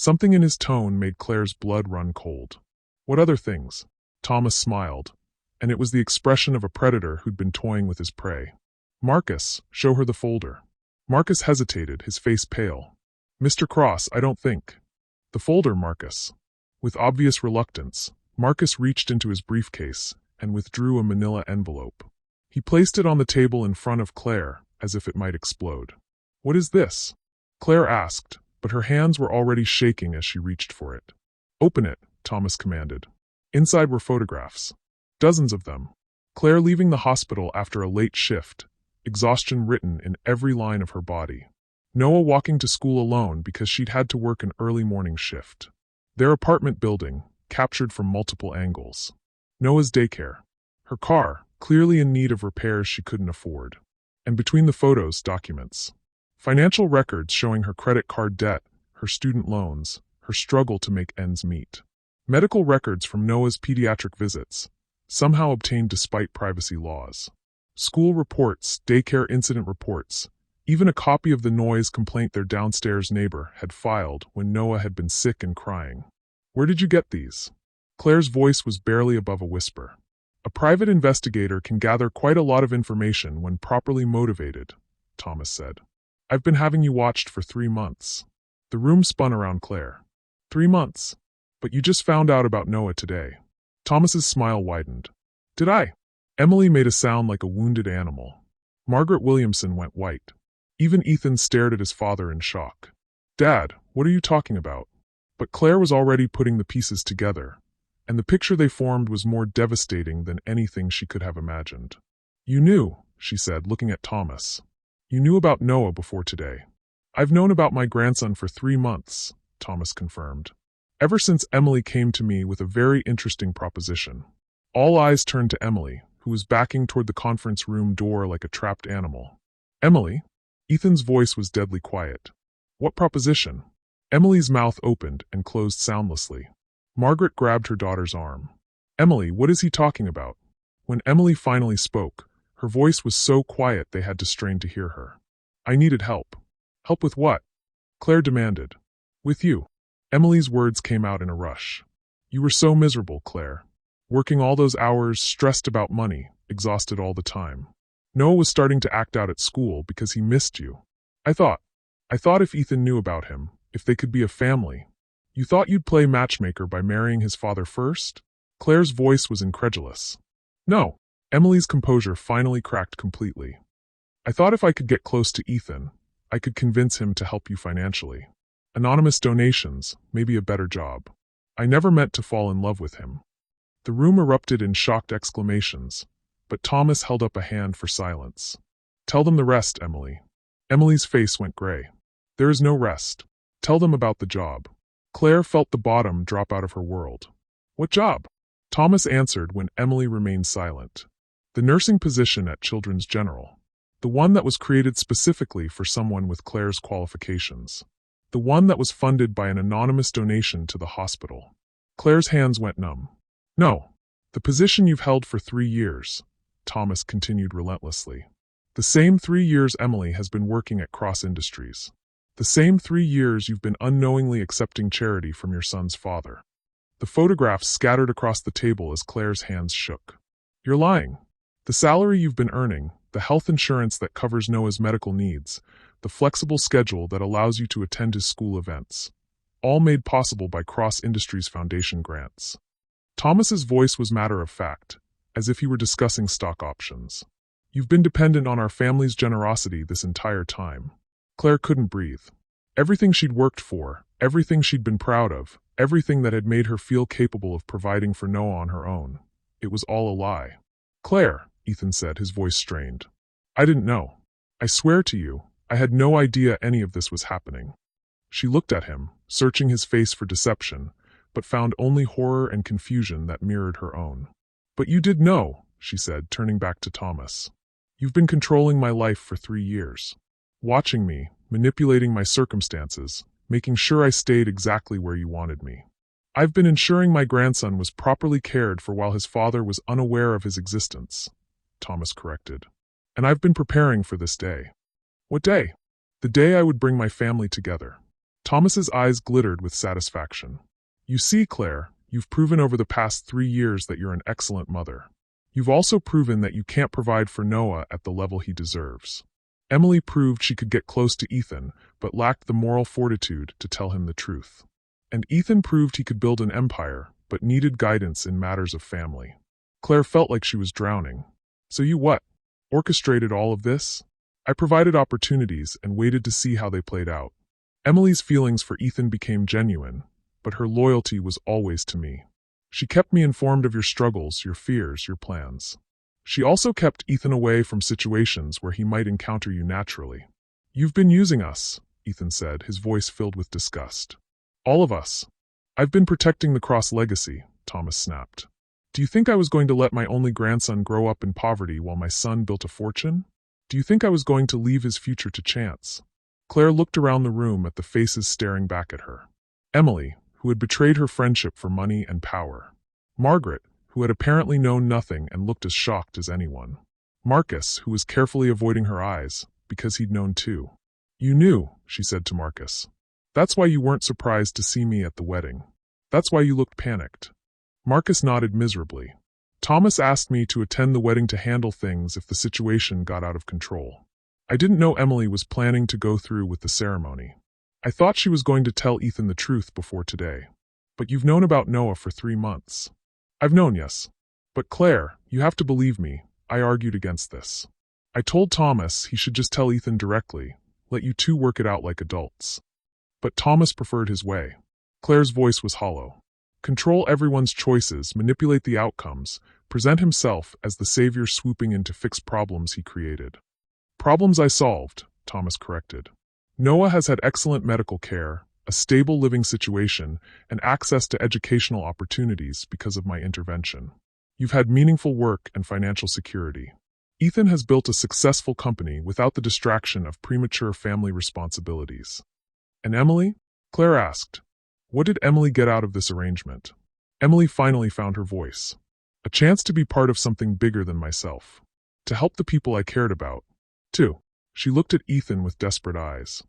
Something in his tone made Claire's blood run cold. What other things? Thomas smiled, and it was the expression of a predator who'd been toying with his prey. Marcus, show her the folder. Marcus hesitated, his face pale. Mr. Cross, I don't think. The folder, Marcus. With obvious reluctance, Marcus reached into his briefcase and withdrew a manila envelope. He placed it on the table in front of Claire, as if it might explode. What is this? Claire asked, but her hands were already shaking as she reached for it. Open it, Thomas commanded. Inside were photographs. Dozens of them. Claire leaving the hospital after a late shift, exhaustion written in every line of her body. Noah walking to school alone because she'd had to work an early morning shift. Their apartment building, captured from multiple angles. Noah's daycare. Her car, clearly in need of repairs she couldn't afford. And between the photos, documents. Financial records showing her credit card debt, her student loans, her struggle to make ends meet. Medical records from Noah's pediatric visits, somehow obtained despite privacy laws. School reports, daycare incident reports, even a copy of the noise complaint their downstairs neighbor had filed when Noah had been sick and crying. Where did you get these? Claire's voice was barely above a whisper. A private investigator can gather quite a lot of information when properly motivated, Thomas said. I've been having you watched for 3 months. The room spun around Claire. 3 months? But you just found out about Noah today. Thomas's smile widened. Did I? Emily made a sound like a wounded animal. Margaret Williamson went white. Even Ethan stared at his father in shock. Dad, what are you talking about? But Claire was already putting the pieces together, and the picture they formed was more devastating than anything she could have imagined. You knew, she said, looking at Thomas. You knew about Noah before today. I've known about my grandson for 3 months, Thomas confirmed. Ever since Emily came to me with a very interesting proposition. All eyes turned to Emily, who was backing toward the conference room door like a trapped animal. Emily? Ethan's voice was deadly quiet. What proposition? Emily's mouth opened and closed soundlessly. Margaret grabbed her daughter's arm. Emily, what is he talking about? When Emily finally spoke, her voice was so quiet they had to strain to hear her. I needed help. Help with what? Claire demanded. With you. Emily's words came out in a rush. You were so miserable, Claire. Working all those hours, stressed about money, exhausted all the time. Noah was starting to act out at school because he missed you. I thought if Ethan knew about him, if they could be a family. You thought you'd play matchmaker by marrying his father first? Claire's voice was incredulous. No. Emily's composure finally cracked completely. I thought if I could get close to Ethan, I could convince him to help you financially. Anonymous donations, maybe a better job. I never meant to fall in love with him. The room erupted in shocked exclamations, but Thomas held up a hand for silence. Tell them the rest, Emily. Emily's face went gray. There is no rest. Tell them about the job. Claire felt the bottom drop out of her world. What job? Thomas answered when Emily remained silent. The nursing position at Children's General. The one that was created specifically for someone with Claire's qualifications. The one that was funded by an anonymous donation to the hospital. Claire's hands went numb. No. The position you've held for 3 years, Thomas continued relentlessly. The same 3 years Emily has been working at Cross Industries. The same 3 years you've been unknowingly accepting charity from your son's father. The photographs scattered across the table as Claire's hands shook. You're lying. The salary you've been earning, the health insurance that covers Noah's medical needs, the flexible schedule that allows you to attend his school events, all made possible by Cross Industries Foundation grants. Thomas's voice was matter of fact, as if he were discussing stock options. You've been dependent on our family's generosity this entire time. Claire couldn't breathe. Everything she'd worked for, everything she'd been proud of, everything that had made her feel capable of providing for Noah on her own. It was all a lie. Claire, Ethan said, his voice strained. I didn't know. I swear to you, I had no idea any of this was happening. She looked at him, searching his face for deception, but found only horror and confusion that mirrored her own. But you did know, she said, turning back to Thomas. You've been controlling my life for 3 years. Watching me, manipulating my circumstances, making sure I stayed exactly where you wanted me. I've been ensuring my grandson was properly cared for while his father was unaware of his existence, Thomas corrected. And I've been preparing for this day. What day? The day I would bring my family together. Thomas's eyes glittered with satisfaction. You see, Claire, you've proven over the past 3 years that you're an excellent mother. You've also proven that you can't provide for Noah at the level he deserves. Emily proved she could get close to Ethan, but lacked the moral fortitude to tell him the truth. And Ethan proved he could build an empire, but needed guidance in matters of family. Claire felt like she was drowning. So you what? Orchestrated all of this? I provided opportunities and waited to see how they played out. Emily's feelings for Ethan became genuine, but her loyalty was always to me. She kept me informed of your struggles, your fears, your plans. She also kept Ethan away from situations where he might encounter you naturally. You've been using us, Ethan said, his voice filled with disgust. All of us. I've been protecting the Cross legacy, Thomas snapped. Do you think I was going to let my only grandson grow up in poverty while my son built a fortune? Do you think I was going to leave his future to chance? Claire looked around the room at the faces staring back at her. Emily, who had betrayed her friendship for money and power. Margaret, who had apparently known nothing and looked as shocked as anyone. Marcus, who was carefully avoiding her eyes, because he'd known too. You knew, she said to Marcus. That's why you weren't surprised to see me at the wedding. That's why you looked panicked. Marcus nodded miserably. Thomas asked me to attend the wedding to handle things if the situation got out of control. I didn't know Emily was planning to go through with the ceremony. I thought she was going to tell Ethan the truth before today. But you've known about Noah for 3 months. I've known, yes. But Claire, you have to believe me, I argued against this. I told Thomas he should just tell Ethan directly, let you two work it out like adults. But Thomas preferred his way. Claire's voice was hollow. Control everyone's choices, manipulate the outcomes, present himself as the savior swooping in to fix problems he created. Problems I solved, Thomas corrected. Noah has had excellent medical care, a stable living situation, and access to educational opportunities because of my intervention. You've had meaningful work and financial security. Ethan has built a successful company without the distraction of premature family responsibilities. And Emily? Claire asked. What did Emily get out of this arrangement? Emily finally found her voice. A chance to be part of something bigger than myself. To help the people I cared about. Too. She looked at Ethan with desperate eyes.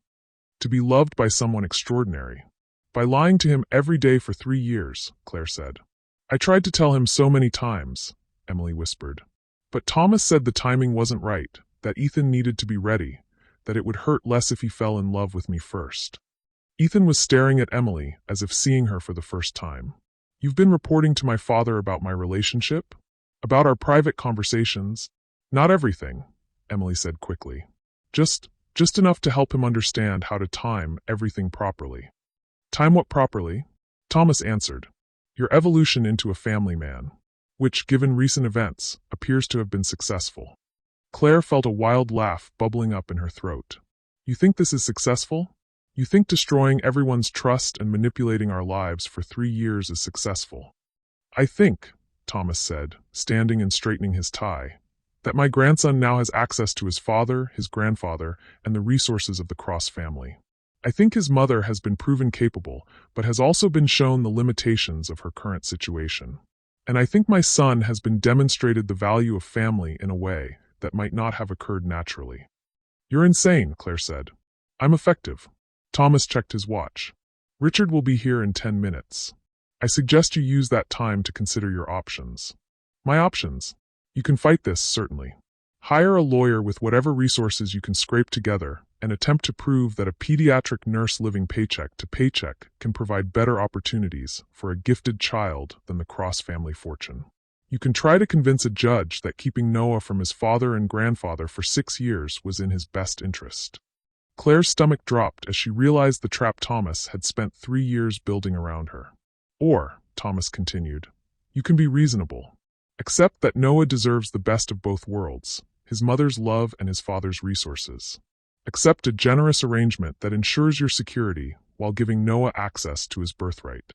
To be loved by someone extraordinary. By lying to him every day for 3 years, Claire said. I tried to tell him so many times, Emily whispered. But Thomas said the timing wasn't right, that Ethan needed to be ready, that it would hurt less if he fell in love with me first. Ethan was staring at Emily as if seeing her for the first time. You've been reporting to my father about my relationship? About our private conversations? Not everything, Emily said quickly. Just enough to help him understand how to time everything properly. Time what properly? Thomas answered. Your evolution into a family man, which, given recent events, appears to have been successful. Claire felt a wild laugh bubbling up in her throat. You think this is successful? You think destroying everyone's trust and manipulating our lives for 3 years is successful? I think, Thomas said, standing and straightening his tie, that my grandson now has access to his father, his grandfather, and the resources of the Cross family. I think his mother has been proven capable, but has also been shown the limitations of her current situation. And I think my son has been demonstrated the value of family in a way that might not have occurred naturally. You're insane, Claire said. I'm effective. Thomas checked his watch. Richard will be here in 10 minutes. I suggest you use that time to consider your options. My options? You can fight this, certainly. Hire a lawyer with whatever resources you can scrape together and attempt to prove that a pediatric nurse living paycheck to paycheck can provide better opportunities for a gifted child than the Cross family fortune. You can try to convince a judge that keeping Noah from his father and grandfather for 6 years was in his best interest. Claire's stomach dropped as she realized the trap Thomas had spent 3 years building around her. Or, Thomas continued, you can be reasonable. Accept that Noah deserves the best of both worlds, his mother's love and his father's resources. Accept a generous arrangement that ensures your security while giving Noah access to his birthright.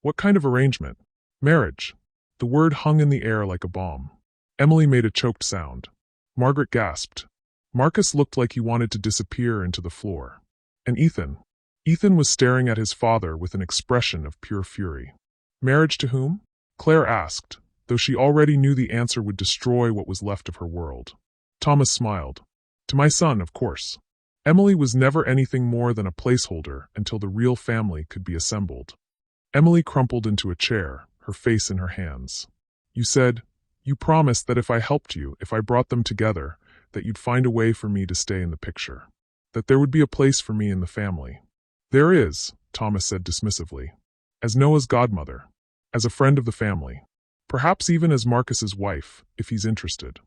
What kind of arrangement? Marriage. The word hung in the air like a bomb. Emily made a choked sound. Margaret gasped. Marcus looked like he wanted to disappear into the floor. And Ethan? Ethan was staring at his father with an expression of pure fury. Marriage to whom? Claire asked, though she already knew the answer would destroy what was left of her world. Thomas smiled. To my son, of course. Emily was never anything more than a placeholder until the real family could be assembled. Emily crumpled into a chair, her face in her hands. You promised that if I helped you, if I brought them together, that you'd find a way for me to stay in the picture. That there would be a place for me in the family. There is, Thomas said dismissively. As Noah's godmother. As a friend of the family. Perhaps even as Marcus's wife, if he's interested.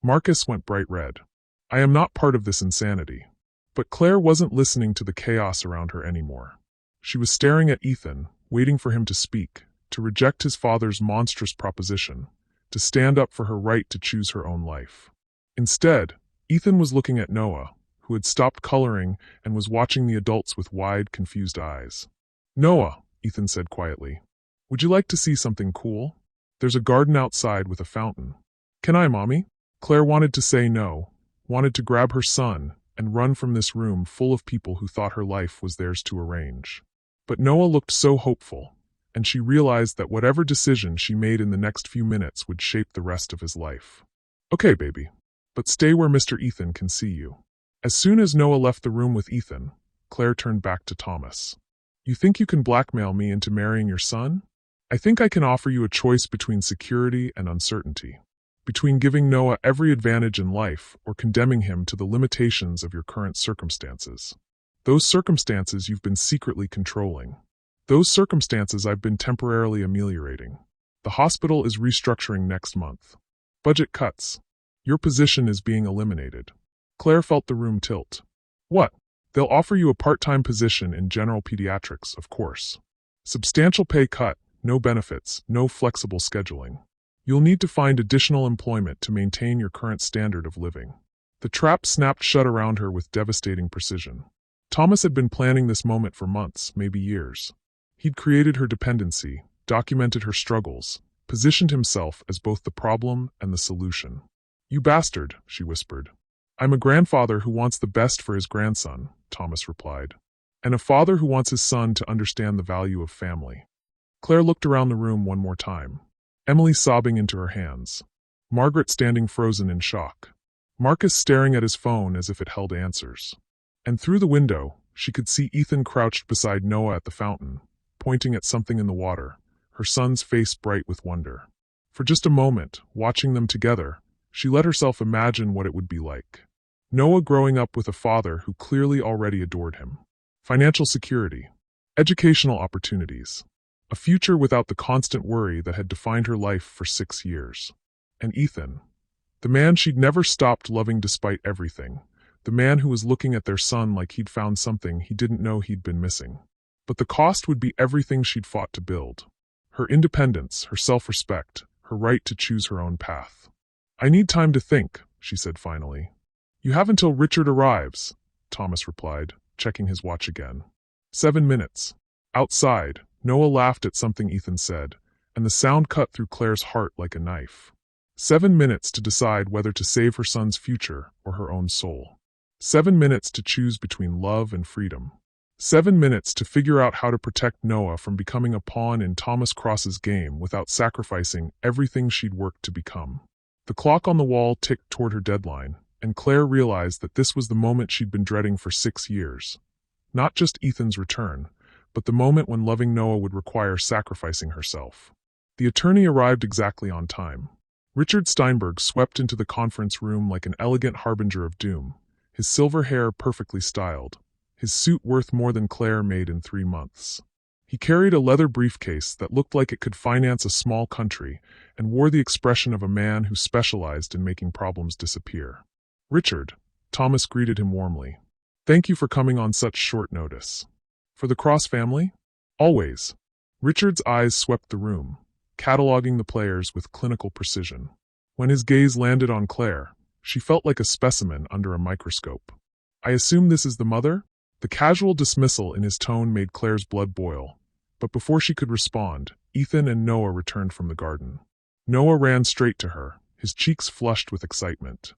Marcus went bright red. I am not part of this insanity. But Claire wasn't listening to the chaos around her anymore. She was staring at Ethan, waiting for him to speak, to reject his father's monstrous proposition, to stand up for her right to choose her own life. Instead, Ethan was looking at Noah, who had stopped coloring and was watching the adults with wide, confused eyes. Noah, Ethan said quietly, would you like to see something cool? There's a garden outside with a fountain. Can I, Mommy? Claire wanted to say no, wanted to grab her son and run from this room full of people who thought her life was theirs to arrange. But Noah looked so hopeful, and she realized that whatever decision she made in the next few minutes would shape the rest of his life. Okay, baby. But stay where Mr. Ethan can see you. As soon as Noah left the room with Ethan, Claire turned back to Thomas. You think you can blackmail me into marrying your son? I think I can offer you a choice between security and uncertainty. Between giving Noah every advantage in life or condemning him to the limitations of your current circumstances. Those circumstances you've been secretly controlling. Those circumstances I've been temporarily ameliorating. The hospital is restructuring next month. Budget cuts. Your position is being eliminated. Claire felt the room tilt. What? They'll offer you a part-time position in general pediatrics, of course. Substantial pay cut, no benefits, no flexible scheduling. You'll need to find additional employment to maintain your current standard of living. The trap snapped shut around her with devastating precision. Thomas had been planning this moment for months, maybe years. He'd created her dependency, documented her struggles, positioned himself as both the problem and the solution. You bastard, she whispered. I'm a grandfather who wants the best for his grandson, Thomas replied. And a father who wants his son to understand the value of family. Claire looked around the room one more time. Emily sobbing into her hands. Margaret standing frozen in shock. Marcus staring at his phone as if it held answers. And through the window, she could see Ethan crouched beside Noah at the fountain, pointing at something in the water, her son's face bright with wonder. For just a moment, watching them together, she let herself imagine what it would be like. Noah growing up with a father who clearly already adored him. Financial security. Educational opportunities. A future without the constant worry that had defined her life for 6 years. And Ethan. The man she'd never stopped loving despite everything. The man who was looking at their son like he'd found something he didn't know he'd been missing. But the cost would be everything she'd fought to build. Her independence, her self-respect, her right to choose her own path. I need time to think, she said finally. You have until Richard arrives, Thomas replied, checking his watch again. 7 minutes. Outside, Noah laughed at something Ethan said, and the sound cut through Claire's heart like a knife. 7 minutes to decide whether to save her son's future or her own soul. 7 minutes to choose between love and freedom. 7 minutes to figure out how to protect Noah from becoming a pawn in Thomas Cross's game without sacrificing everything she'd worked to become. The clock on the wall ticked toward her deadline, and Claire realized that this was the moment she'd been dreading for 6 years. Not just Ethan's return, but the moment when loving Noah would require sacrificing herself. The attorney arrived exactly on time. Richard Steinberg swept into the conference room like an elegant harbinger of doom, his silver hair perfectly styled, his suit worth more than Claire made in 3 months. He carried a leather briefcase that looked like it could finance a small country and wore the expression of a man who specialized in making problems disappear. Richard, Thomas greeted him warmly. Thank you for coming on such short notice. For the Cross family? Always. Richard's eyes swept the room, cataloging the players with clinical precision. When his gaze landed on Claire, she felt like a specimen under a microscope. I assume this is the mother? The casual dismissal in his tone made Claire's blood boil, but before she could respond, Ethan and Noah returned from the garden. Noah ran straight to her, his cheeks flushed with excitement.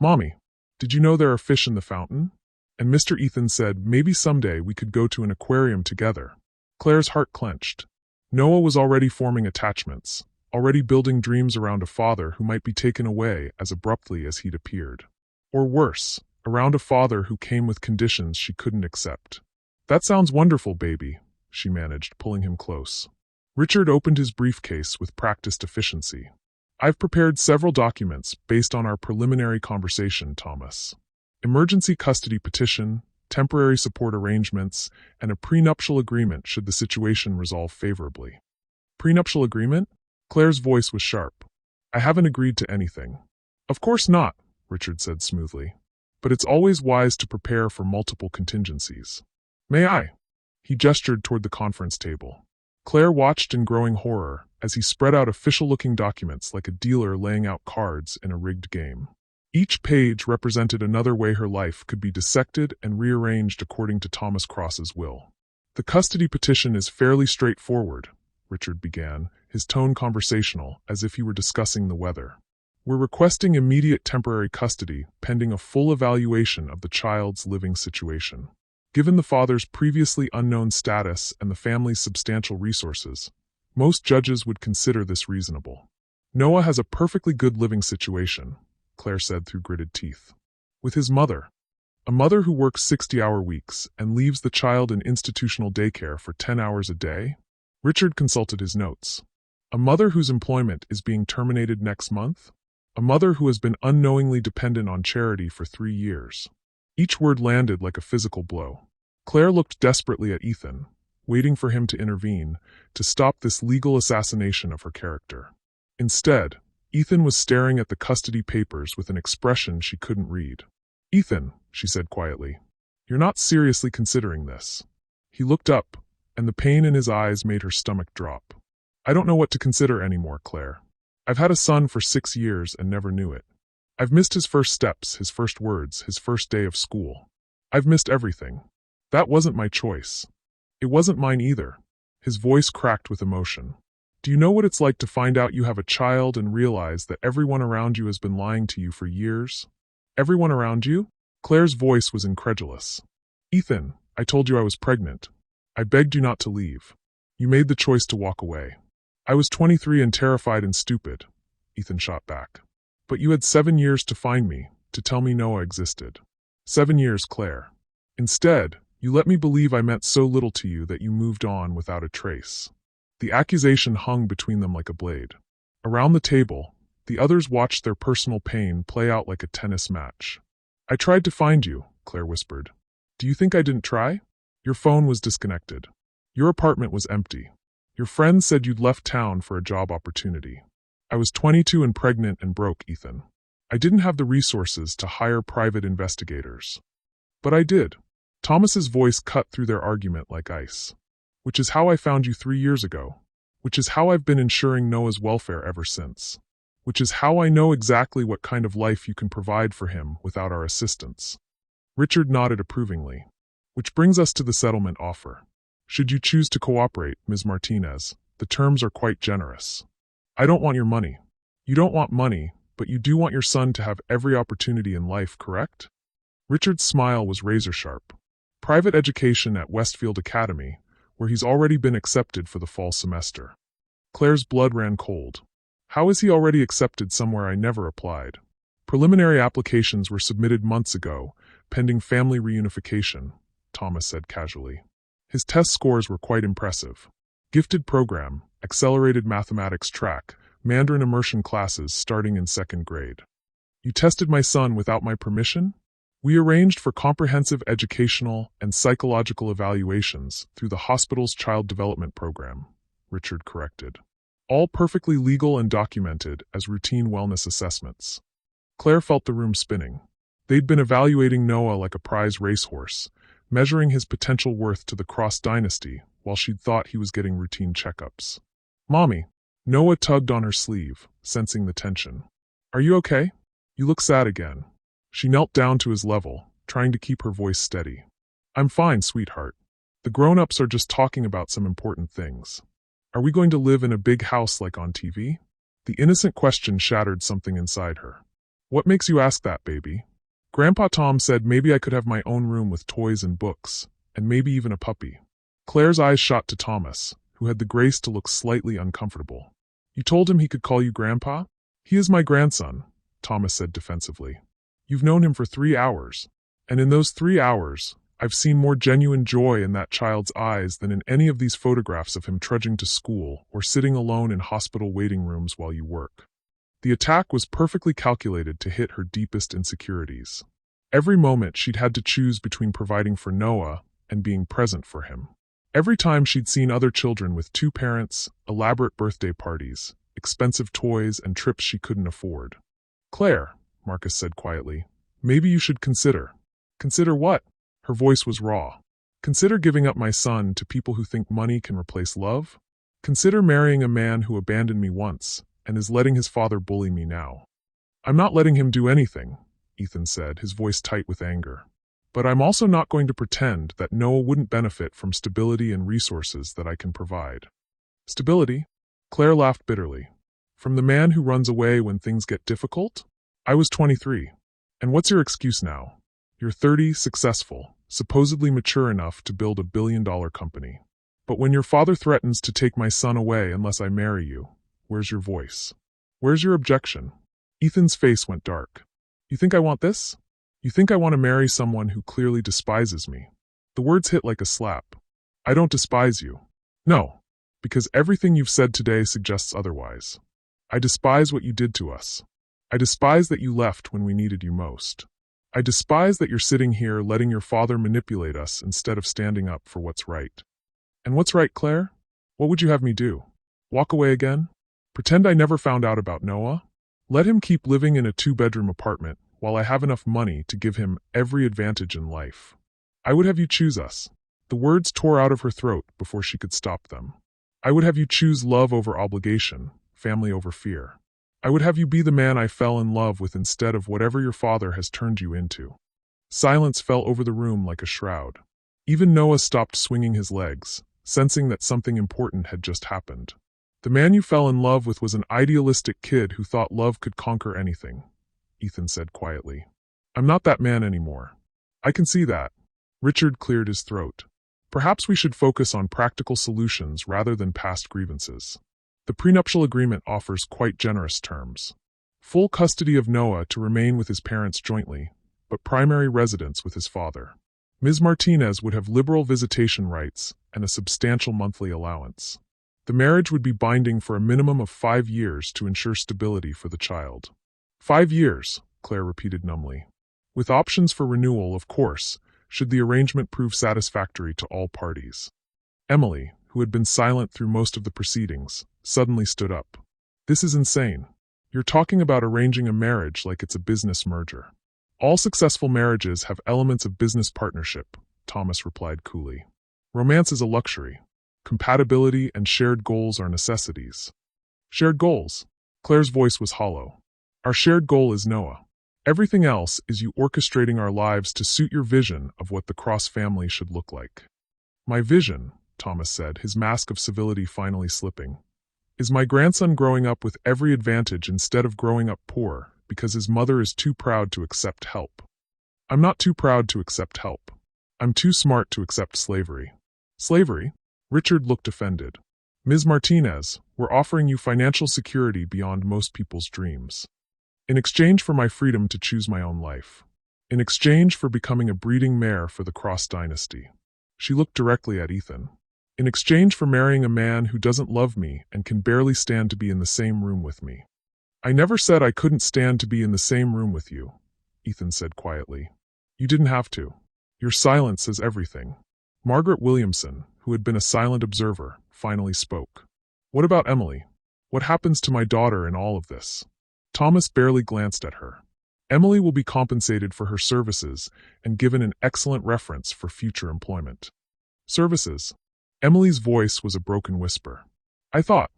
Mommy, did you know there are fish in the fountain? And Mr. Ethan said maybe someday we could go to an aquarium together. Claire's heart clenched. Noah was already forming attachments, already building dreams around a father who might be taken away as abruptly as he'd appeared. Or worse, around a father who came with conditions she couldn't accept. That sounds wonderful, baby, she managed, pulling him close. Richard opened his briefcase with practiced efficiency. I've prepared several documents based on our preliminary conversation, Thomas. Emergency custody petition, temporary support arrangements, and a prenuptial agreement should the situation resolve favorably. Prenuptial agreement? Claire's voice was sharp. I haven't agreed to anything. Of course not, Richard said smoothly. But it's always wise to prepare for multiple contingencies. May I? He gestured toward the conference table. Claire watched in growing horror as he spread out official-looking documents like a dealer laying out cards in a rigged game. Each page represented another way her life could be dissected and rearranged according to Thomas Cross's will. The custody petition is fairly straightforward, Richard began, his tone conversational, as if he were discussing the weather. We're requesting immediate temporary custody pending a full evaluation of the child's living situation. Given the father's previously unknown status and the family's substantial resources, most judges would consider this reasonable. Noah has a perfectly good living situation, Claire said through gritted teeth. With his mother. A mother who works 60-hour weeks and leaves the child in institutional daycare for 10 hours a day? Richard consulted his notes. A mother whose employment is being terminated next month? A mother who has been unknowingly dependent on charity for 3 years. Each word landed like a physical blow. Claire looked desperately at Ethan, waiting for him to intervene, to stop this legal assassination of her character. Instead, Ethan was staring at the custody papers with an expression she couldn't read. Ethan, she said quietly, you're not seriously considering this. He looked up, and the pain in his eyes made her stomach drop. I don't know what to consider anymore, Claire. I've had a son for 6 years and never knew it. I've missed his first steps, his first words, his first day of school. I've missed everything. That wasn't my choice. It wasn't mine either. His voice cracked with emotion. Do you know what it's like to find out you have a child and realize that everyone around you has been lying to you for years? Everyone around you? Claire's voice was incredulous. Ethan, I told you I was pregnant. I begged you not to leave. You made the choice to walk away. I was 23 and terrified and stupid, Ethan shot back. But you had 7 years to find me, to tell me Noah existed. 7 years, Claire. Instead, you let me believe I meant so little to you that you moved on without a trace. The accusation hung between them like a blade. Around the table, the others watched their personal pain play out like a tennis match. I tried to find you, Claire whispered. Do you think I didn't try? Your phone was disconnected. Your apartment was empty. Your friends said you'd left town for a job opportunity. I was 22 and pregnant and broke, Ethan. I didn't have the resources to hire private investigators. But I did. Thomas's voice cut through their argument like ice. Which is how I found you 3 years ago. Which is how I've been ensuring Noah's welfare ever since. Which is how I know exactly what kind of life you can provide for him without our assistance. Richard nodded approvingly. Which brings us to the settlement offer. Should you choose to cooperate, Ms. Martinez, the terms are quite generous. I don't want your money. You don't want money, but you do want your son to have every opportunity in life, correct? Richard's smile was razor-sharp. Private education at Westfield Academy, where he's already been accepted for the fall semester. Claire's blood ran cold. How is he already accepted somewhere I never applied? Preliminary applications were submitted months ago, pending family reunification, Thomas said casually. His test scores were quite impressive. Gifted program, accelerated mathematics track, Mandarin immersion classes starting in 2nd grade. You tested my son without my permission? We arranged for comprehensive educational and psychological evaluations through the hospital's child development program, Richard corrected. All perfectly legal and documented as routine wellness assessments. Claire felt the room spinning. They'd been evaluating Noah like a prize racehorse, measuring his potential worth to the Cross dynasty while she'd thought he was getting routine checkups. Mommy. Noah tugged on her sleeve, sensing the tension. Are you okay? You look sad again. She knelt down to his level, trying to keep her voice steady. I'm fine, sweetheart. The grown-ups are just talking about some important things. Are we going to live in a big house like on TV? The innocent question shattered something inside her. What makes you ask that, baby? Grandpa Tom said maybe I could have my own room with toys and books, and maybe even a puppy. Claire's eyes shot to Thomas, who had the grace to look slightly uncomfortable. You told him he could call you Grandpa? He is my grandson, Thomas said defensively. You've known him for 3 hours. And in those 3 hours, I've seen more genuine joy in that child's eyes than in any of these photographs of him trudging to school or sitting alone in hospital waiting rooms while you work. The attack was perfectly calculated to hit her deepest insecurities. Every moment she'd had to choose between providing for Noah and being present for him. Every time she'd seen other children with 2 parents, elaborate birthday parties, expensive toys, and trips she couldn't afford. "Claire," Marcus said quietly, "maybe you should consider." "Consider what?" Her voice was raw. "Consider giving up my son to people who think money can replace love? Consider marrying a man who abandoned me once and is letting his father bully me now." "I'm not letting him do anything," Ethan said, his voice tight with anger. "But I'm also not going to pretend that Noah wouldn't benefit from stability and resources that I can provide." "Stability?" Claire laughed bitterly. "From the man who runs away when things get difficult? I was 23. And what's your excuse now? You're 30, successful, supposedly mature enough to build a billion-dollar company. But when your father threatens to take my son away unless I marry you, where's your voice? Where's your objection?" Ethan's face went dark. "You think I want this? You think I want to marry someone who clearly despises me?" The words hit like a slap. "I don't despise you. No, because everything you've said today suggests otherwise. I despise what you did to us. I despise that you left when we needed you most. I despise that you're sitting here letting your father manipulate us instead of standing up for what's right." "And what's right, Claire? What would you have me do? Walk away again? Pretend I never found out about Noah? Let him keep living in a 2-bedroom apartment while I have enough money to give him every advantage in life? I would have you choose us." The words tore out of her throat before she could stop them. "I would have you choose love over obligation, family over fear. I would have you be the man I fell in love with instead of whatever your father has turned you into." Silence fell over the room like a shroud. Even Noah stopped swinging his legs, sensing that something important had just happened. "The man you fell in love with was an idealistic kid who thought love could conquer anything," Ethan said quietly. "I'm not that man anymore. I can see that." Richard cleared his throat. "Perhaps we should focus on practical solutions rather than past grievances. The prenuptial agreement offers quite generous terms. Full custody of Noah to remain with his parents jointly, but primary residence with his father. Ms. Martinez would have liberal visitation rights and a substantial monthly allowance. The marriage would be binding for a minimum of 5 years to ensure stability for the child." 5 years, Claire repeated numbly. "With options for renewal, of course, should the arrangement prove satisfactory to all parties." Emily, who had been silent through most of the proceedings, suddenly stood up. "This is insane. You're talking about arranging a marriage like it's a business merger." "All successful marriages have elements of business partnership," Thomas replied coolly. "Romance is a luxury. Compatibility and shared goals are necessities." "Shared goals?" Claire's voice was hollow. "Our shared goal is Noah. Everything else is you orchestrating our lives to suit your vision of what the Cross family should look like." "My vision," Thomas said, his mask of civility finally slipping, "is my grandson growing up with every advantage instead of growing up poor because his mother is too proud to accept help." "I'm not too proud to accept help. I'm too smart to accept slavery." "Slavery?" Richard looked offended. "Ms. Martinez, we're offering you financial security beyond most people's dreams. In exchange for my freedom to choose my own life. In exchange for becoming a breeding mare for the Cross dynasty." She looked directly at Ethan. "In exchange for marrying a man who doesn't love me and can barely stand to be in the same room with me." "I never said I couldn't stand to be in the same room with you," Ethan said quietly. "You didn't have to. Your silence says everything." Margaret Williamson, who had been a silent observer, finally spoke. "What about Emily? What happens to my daughter in all of this?" Thomas barely glanced at her. "Emily will be compensated for her services and given an excellent reference for future employment." "Services?" Emily's voice was a broken whisper. I thought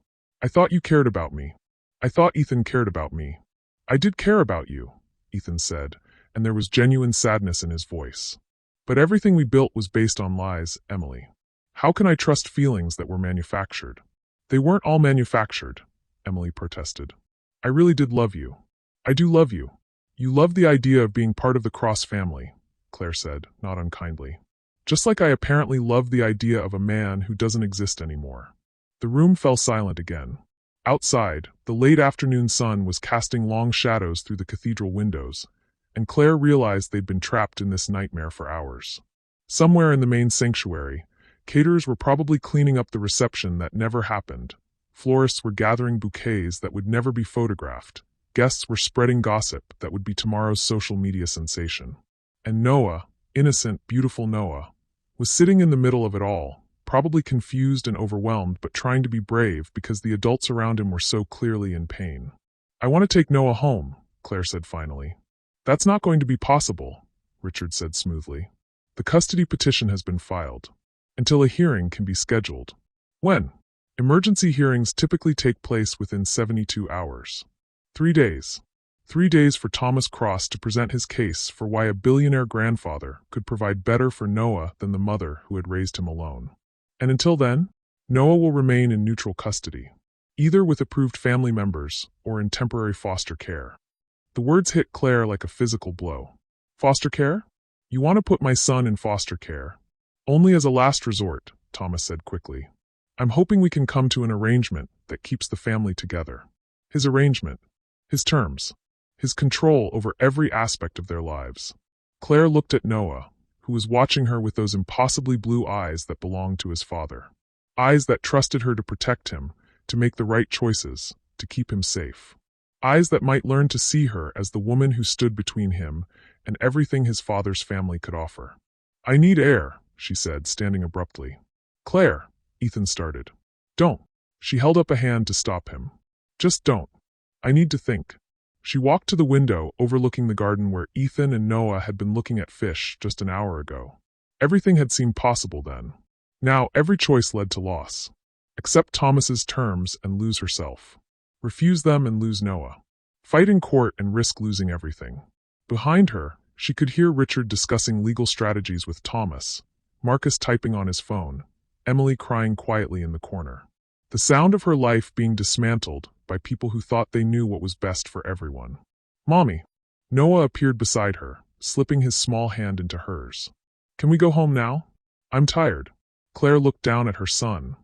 you cared about me. I thought Ethan cared about me." "I did care about you," Ethan said, and there was genuine sadness in his voice. "But everything we built was based on lies, Emily. How can I trust feelings that were manufactured?" "They weren't all manufactured," Emily protested. "I really did love you. I do love you." "You loved the idea of being part of the Cross family," Claire said, not unkindly. "Just like I apparently loved the idea of a man who doesn't exist anymore." The room fell silent again. Outside, the late afternoon sun was casting long shadows through the cathedral windows, and Claire realized they'd been trapped in this nightmare for hours. Somewhere in the main sanctuary, caterers were probably cleaning up the reception that never happened. Florists were gathering bouquets that would never be photographed. Guests were spreading gossip that would be tomorrow's social media sensation. And Noah, innocent, beautiful Noah, was sitting in the middle of it all, probably confused and overwhelmed but trying to be brave because the adults around him were so clearly in pain. "I want to take Noah home," Claire said finally. "That's not going to be possible," Richard said smoothly. "The custody petition has been filed. Until a hearing can be scheduled." "When?" "Emergency hearings typically take place within 72 hours. 3 days. 3 days for Thomas Cross to present his case for why a billionaire grandfather could provide better for Noah than the mother who had raised him alone. And until then, Noah will remain in neutral custody, either with approved family members or in temporary foster care." The words hit Claire like a physical blow. "Foster care? You want to put my son in foster care?" "Only as a last resort," Thomas said quickly. "I'm hoping we can come to an arrangement that keeps the family together." His arrangement. His terms. His control over every aspect of their lives. Claire looked at Noah, who was watching her with those impossibly blue eyes that belonged to his father. Eyes that trusted her to protect him, to make the right choices, to keep him safe. Eyes that might learn to see her as the woman who stood between him and everything his father's family could offer. "I need air," she said, standing abruptly. "Claire," Ethan started. "Don't." She held up a hand to stop him. "Just don't. I need to think." She walked to the window overlooking the garden where Ethan and Noah had been looking at fish just an hour ago. Everything had seemed possible then. Now every choice led to loss. Accept Thomas's terms and lose herself. Refuse them and lose Noah. Fight in court and risk losing everything. Behind her, she could hear Richard discussing legal strategies with Thomas, Marcus typing on his phone, Emily crying quietly in the corner. The sound of her life being dismantled by people who thought they knew what was best for everyone. "Mommy." Noah appeared beside her, slipping his small hand into hers. "Can we go home now? I'm tired." Claire looked down at her son.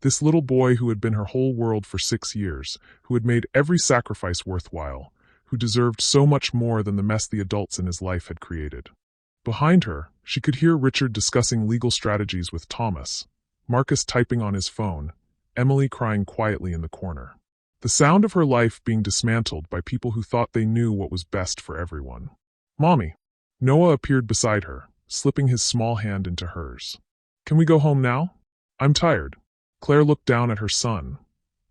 This little boy who had been her whole world for 6 years, who had made every sacrifice worthwhile, who deserved so much more than the mess the adults in his life had created. Behind her, she could hear Richard discussing legal strategies with Thomas, Marcus typing on his phone, Emily crying quietly in the corner. The sound of her life being dismantled by people who thought they knew what was best for everyone. "Mommy." Noah appeared beside her, slipping his small hand into hers. "Can we go home now? I'm tired." Claire looked down at her son.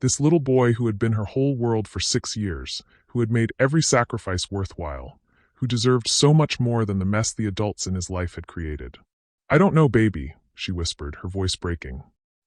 This little boy who had been her whole world for 6 years, who had made every sacrifice worthwhile, who deserved so much more than the mess the adults in his life had created. "I don't know, baby," she whispered, her voice breaking.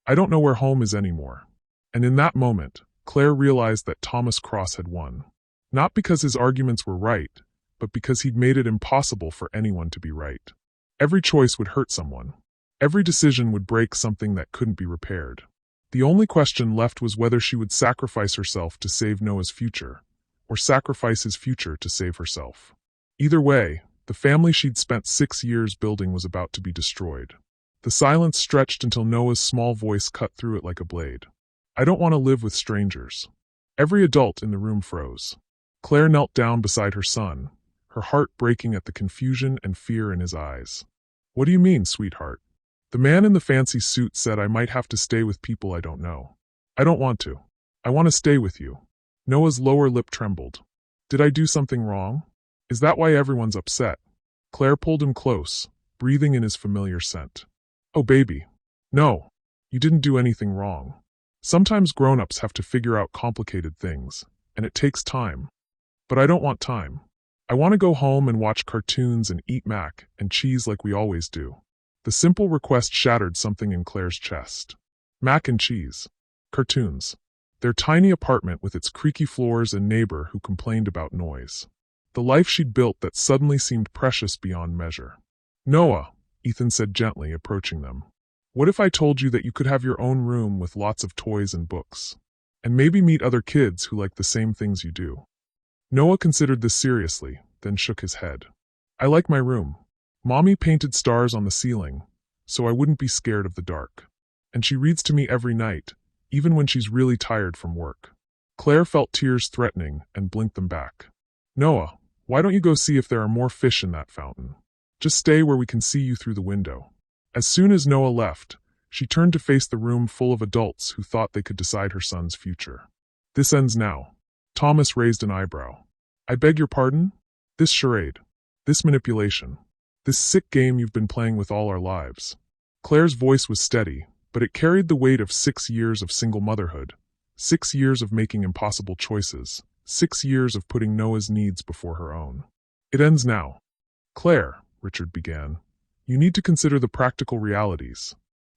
"I don't know where home is anymore." And in that moment, Claire realized that Thomas Cross had won. Not because his arguments were right, but because he'd made it impossible for anyone to be right. Every choice would hurt someone. Every decision would break something that couldn't be repaired. The only question left was whether she would sacrifice herself to save Noah's future, or sacrifice his future to save herself. Either way, the family she'd spent 6 years building was about to be destroyed. The silence stretched until Noah's small voice cut through it like a blade. "I don't want to live with strangers." Every adult in the room froze. Claire knelt down beside her son, her heart breaking at the confusion and fear in his eyes. "What do you mean, sweetheart?" The man in the fancy suit said, "I might have to stay with people I don't know." "I don't want to. I want to stay with you." Noah's lower lip trembled. "Did I do something wrong? Is that why everyone's upset?" Claire pulled him close, breathing in his familiar scent. "Oh, baby. No, you didn't do anything wrong. Sometimes grown-ups have to figure out complicated things, and it takes time. But I don't want time. I want to go home and watch cartoons and eat mac and cheese like we always do." The simple request shattered something in Claire's chest. Mac and cheese. Cartoons. Their tiny apartment with its creaky floors and neighbor who complained about noise. The life she'd built that suddenly seemed precious beyond measure. "Noah," Ethan said gently, approaching them. "What if I told you that you could have your own room with lots of toys and books? And maybe meet other kids who like the same things you do?" Noah considered this seriously, then shook his head. "I like my room. Mommy painted stars on the ceiling, so I wouldn't be scared of the dark. And she reads to me every night, even when she's really tired from work." Claire felt tears threatening and blinked them back. "Noah, Why don't you go see if there are more fish in that fountain? Just stay where we can see you through the window." As soon as Noah left, she turned to face the room full of adults who thought they could decide her son's future. "This ends now." Thomas raised an eyebrow. "I beg your pardon? This charade. This manipulation. This sick game you've been playing with all our lives." Claire's voice was steady, but it carried the weight of 6 years of single motherhood, 6 years of making impossible choices, 6 years of putting Noah's needs before her own. "It ends now." "Claire," Richard began, "you need to consider the practical realities."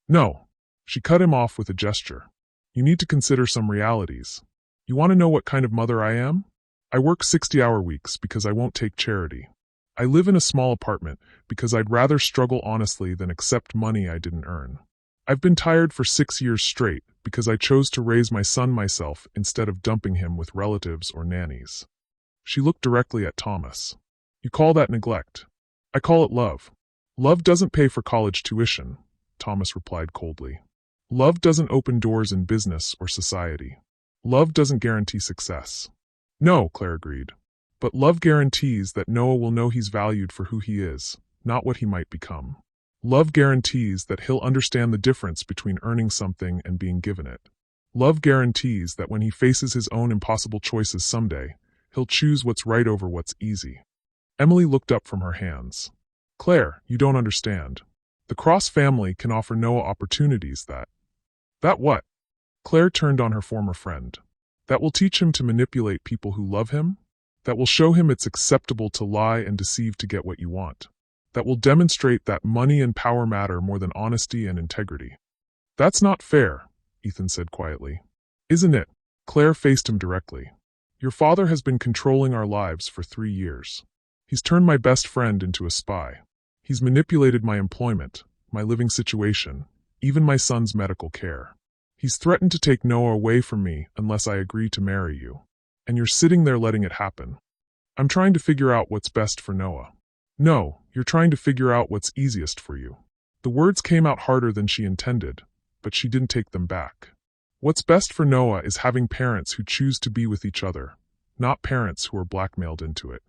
"No." She cut him off with a gesture. "You need to consider some realities. You want to know what kind of mother I am? I work 60-hour weeks because I won't take charity. I live in a small apartment because I'd rather struggle honestly than accept money I didn't earn. I've been tired for 6 years straight because I chose to raise my son myself instead of dumping him with relatives or nannies." She looked directly at Thomas. "You call that neglect? I call it love." "Love doesn't pay for college tuition," Thomas replied coldly. "Love doesn't open doors in business or society. Love doesn't guarantee success." "No," Claire agreed. "But love guarantees that Noah will know he's valued for who he is, not what he might become. Love guarantees that he'll understand the difference between earning something and being given it. Love guarantees that when he faces his own impossible choices someday, he'll choose what's right over what's easy." Emily looked up from her hands. "Claire, you don't understand. The Cross family can offer Noah opportunities that—" "That what?" Claire turned on her former friend. "That will teach him to manipulate people who love him? That will show him it's acceptable to lie and deceive to get what you want? That will demonstrate that money and power matter more than honesty and integrity?" "That's not fair," Ethan said quietly. "Isn't it?" Claire faced him directly. "Your father has been controlling our lives for 3 years. He's turned my best friend into a spy. He's manipulated my employment, my living situation, even my son's medical care. He's threatened to take Noah away from me unless I agree to marry you. And you're sitting there letting it happen. I'm trying to figure out what's best for Noah." "No, you're trying to figure out what's easiest for you." The words came out harder than she intended, but she didn't take them back. "What's best for Noah is having parents who choose to be with each other, not parents who are blackmailed into it.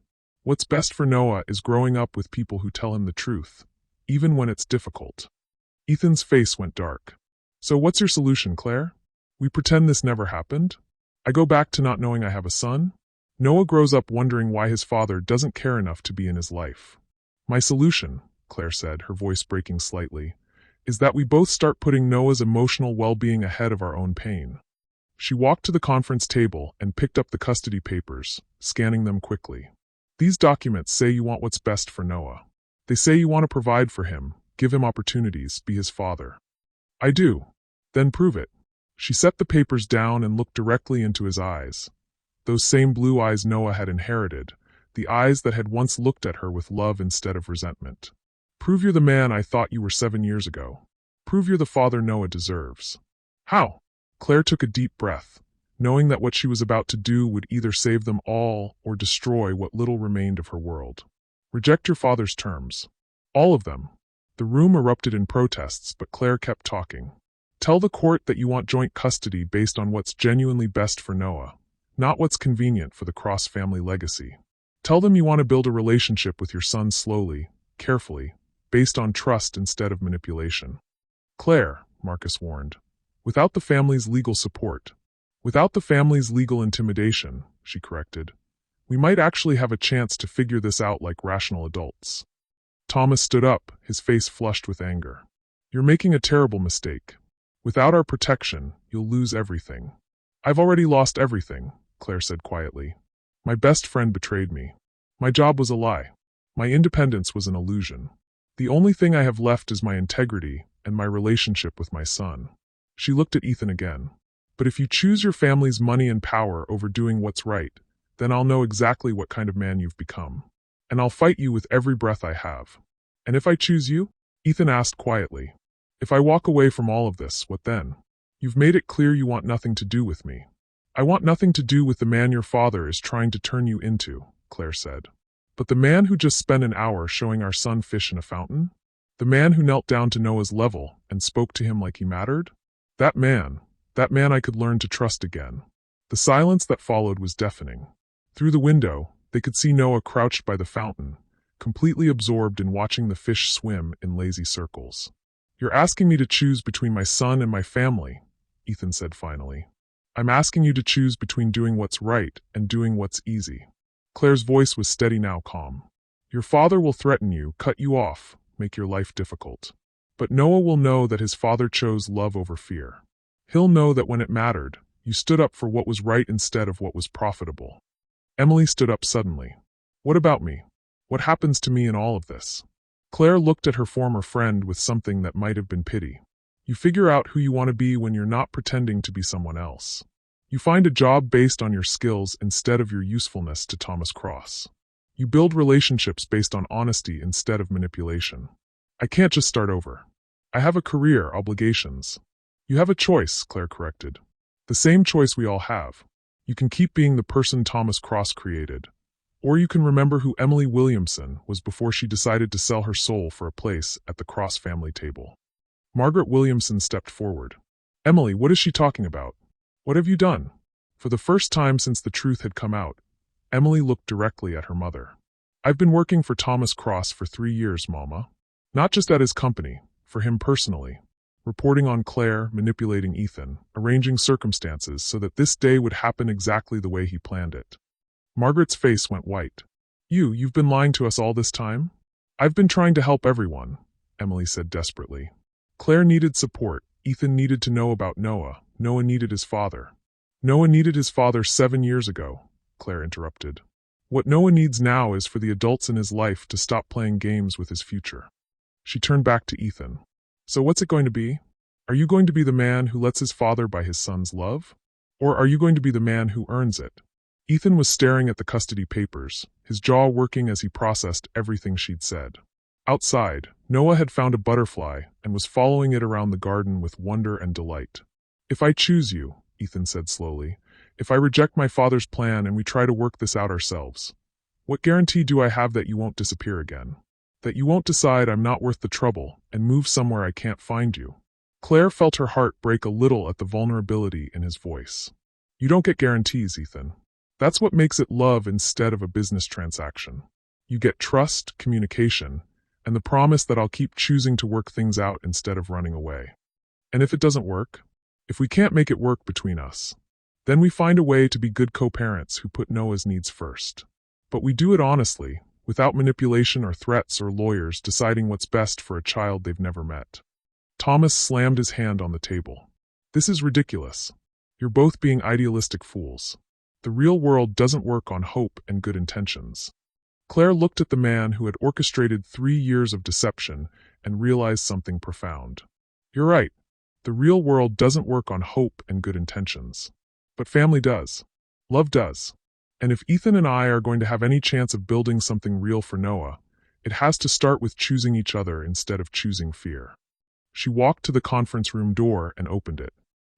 What's best for Noah is growing up with people who tell him the truth, even when it's difficult." Ethan's face went dark. "So what's your solution, Claire? We pretend this never happened? I go back to not knowing I have a son? Noah grows up wondering why his father doesn't care enough to be in his life." "My solution," Claire said, her voice breaking slightly, "is that we both start putting Noah's emotional well-being ahead of our own pain." She walked to the conference table and picked up the custody papers, scanning them quickly. "These documents say you want what's best for Noah. They say you want to provide for him, give him opportunities, be his father." "I do." "Then prove it." She set the papers down and looked directly into his eyes. Those same blue eyes Noah had inherited, the eyes that had once looked at her with love instead of resentment. "Prove you're the man I thought you were 7 years ago. Prove you're the father Noah deserves." "How?" Claire took a deep breath, knowing that what she was about to do would either save them all or destroy what little remained of her world. "Reject your father's terms. All of them." The room erupted in protests, but Claire kept talking. "Tell the court that you want joint custody based on what's genuinely best for Noah, not what's convenient for the Cross family legacy. Tell them you want to build a relationship with your son slowly, carefully, based on trust instead of manipulation." "Claire," Marcus warned, "without the family's legal support, without the family's legal intimidation," she corrected, "we might actually have a chance to figure this out like rational adults." Thomas stood up, his face flushed with anger. "You're making a terrible mistake. Without our protection, you'll lose everything." "I've already lost everything," Claire said quietly. "My best friend betrayed me. My job was a lie. My independence was an illusion. The only thing I have left is my integrity and my relationship with my son." She looked at Ethan again. "But if you choose your family's money and power over doing what's right, then I'll know exactly what kind of man you've become. And I'll fight you with every breath I have." "And if I choose you?" Ethan asked quietly. "If I walk away from all of this, what then? You've made it clear you want nothing to do with me." "I want nothing to do with the man your father is trying to turn you into," Claire said. "But the man who just spent an hour showing our son fish in a fountain? The man who knelt down to Noah's level and spoke to him like he mattered? That man I could learn to trust again." The silence that followed was deafening. Through the window, They could see Noah crouched by the fountain, completely absorbed in watching the fish swim in lazy circles. "You're asking me to choose between my son and my family," Ethan said finally. "I'm asking you to choose between doing what's right and doing what's easy." Claire's voice was steady now, calm. "Your father will threaten you, cut you off, make your life difficult. But Noah will know that his father chose love over fear. He'll know that when it mattered, you stood up for what was right instead of what was profitable." Emily stood up suddenly. "What about me? What happens to me in all of this?" Claire looked at her former friend with something that might have been pity. "You figure out who you want to be when you're not pretending to be someone else. You find a job based on your skills instead of your usefulness to Thomas Cross. You build relationships based on honesty instead of manipulation. I can't just start over. I have a career, obligations." "You have a choice," Claire corrected. "The same choice we all have. You can keep being the person Thomas Cross created, or you can remember who Emily Williamson was before she decided to sell her soul for a place at the Cross family table." Margaret Williamson stepped forward. "Emily, what is she talking about? What have you done?" For the first time since the truth had come out, Emily looked directly at her mother. "I've been working for Thomas Cross for 3 years, Mama. Not just at his company, for him personally. Reporting on Claire, manipulating Ethan, arranging circumstances so that this day would happen exactly the way he planned it." Margaret's face went white. You've been lying to us all this time?" "I've been trying to help everyone," Emily said desperately. Claire needed support. Ethan needed to know about Noah. Noah needed his father. "Noah needed his father 7 years ago," Claire interrupted. "What Noah needs now is for the adults in his life to stop playing games with his future." She turned back to Ethan. "So what's it going to be? Are you going to be the man who lets his father buy his son's love? Or are you going to be the man who earns it?" Ethan was staring at the custody papers, his jaw working as he processed everything she'd said. Outside, Noah had found a butterfly and was following it around the garden with wonder and delight. "If I choose you," Ethan said slowly, "if I reject my father's plan and we try to work this out ourselves, what guarantee do I have that you won't disappear again? That you won't decide I'm not worth the trouble and move somewhere I can't find you?" Claire felt her heart break a little at the vulnerability in his voice. "You don't get guarantees, Ethan. That's what makes it love instead of a business transaction. You get trust, communication, and the promise that I'll keep choosing to work things out instead of running away. And if it doesn't work, if we can't make it work between us, then we find a way to be good co-parents who put Noah's needs first. But we do it honestly, without manipulation or threats or lawyers deciding what's best for a child they've never met." Thomas slammed his hand on the table. "This is ridiculous. You're both being idealistic fools. The real world doesn't work on hope and good intentions." Claire looked at the man who had orchestrated 3 years of deception and realized something profound. "You're right. The real world doesn't work on hope and good intentions. But family does. Love does. And if Ethan and I are going to have any chance of building something real for Noah, it has to start with choosing each other instead of choosing fear." She walked to the conference room door and opened it.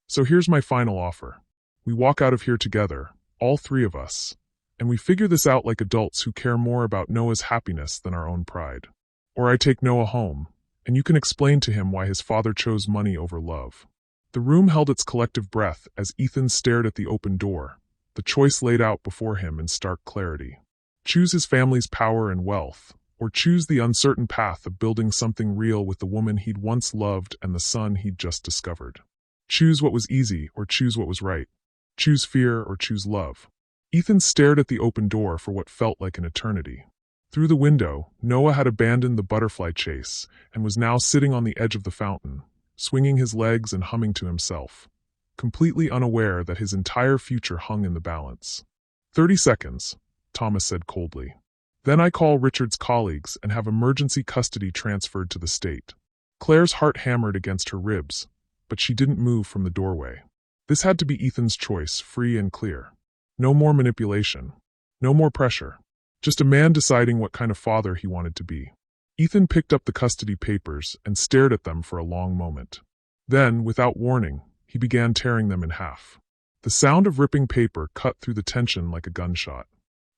"So here's my final offer. We walk out of here together, all 3 of us, and we figure this out like adults who care more about Noah's happiness than our own pride. Or I take Noah home, and you can explain to him why his father chose money over love." The room held its collective breath as Ethan stared at the open door, the choice laid out before him in stark clarity. Choose his family's power and wealth, or choose the uncertain path of building something real with the woman he'd once loved and the son he'd just discovered. Choose what was easy or choose what was right. Choose fear or choose love. Ethan stared at the open door for what felt like an eternity. Through the window, Noah had abandoned the butterfly chase and was now sitting on the edge of the fountain, swinging his legs and humming to himself, completely unaware that his entire future hung in the balance. 30 seconds, Thomas said coldly. "Then I call Richard's colleagues and have emergency custody transferred to the state." Claire's heart hammered against her ribs, but she didn't move from the doorway. This had to be Ethan's choice, free and clear. No more manipulation. No more pressure. Just a man deciding what kind of father he wanted to be. Ethan picked up the custody papers and stared at them for a long moment. Then, without warning, he began tearing them in half. The sound of ripping paper cut through the tension like a gunshot.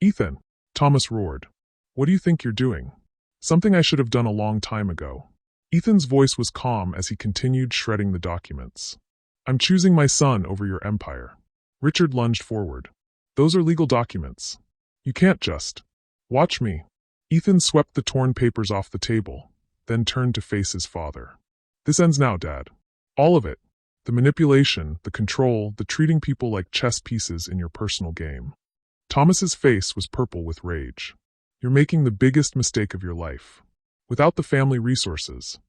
"Ethan!" Thomas roared. "What do you think you're doing? Something I should have done a long time ago." Ethan's voice was calm as he continued shredding the documents. "I'm choosing my son over your empire." Richard lunged forward. "Those are legal documents. You can't just. Watch me. Ethan swept the torn papers off the table, then turned to face his father. This ends now, Dad. All of it. The manipulation, the control, the treating people like chess pieces in your personal game. Thomas's face was purple with rage. You're making the biggest mistake of your life. Without the family resources.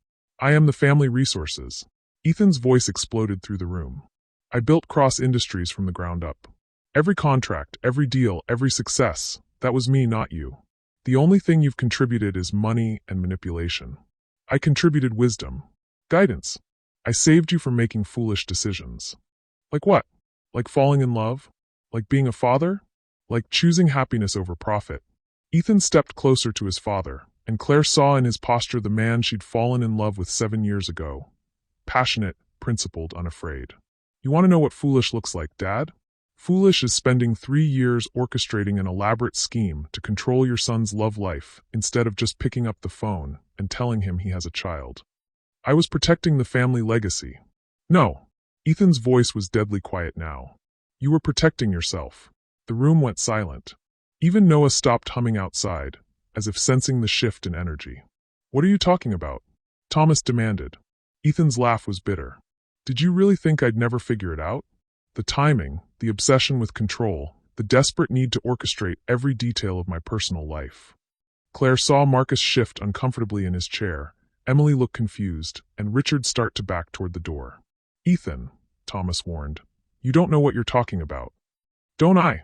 I am the family resources. Ethan's voice exploded through the room. I built Cross Industries from the ground up. Every contract, every deal, every success, that was me, not you. The only thing you've contributed is money and manipulation. I contributed wisdom, guidance. I saved you from making foolish decisions. Like what? Like falling in love? Like being a father? Like choosing happiness over profit? Ethan stepped closer to his father, and Claire saw in his posture the man she'd fallen in love with 7 years ago. Passionate, principled, unafraid. You want to know what foolish looks like, Dad? Foolish is spending 3 years orchestrating an elaborate scheme to control your son's love life instead of just picking up the phone and telling him he has a child. I was protecting the family legacy. No. Ethan's voice was deadly quiet now. You were protecting yourself. The room went silent. Even Noah stopped humming outside, as if sensing the shift in energy. What are you talking about? Thomas demanded. Ethan's laugh was bitter. Did you really think I'd never figure it out? The timing, the obsession with control, the desperate need to orchestrate every detail of my personal life. Claire saw Marcus shift uncomfortably in his chair, Emily look confused, and Richard start to back toward the door. Ethan, Thomas warned, you don't know what you're talking about. Don't I?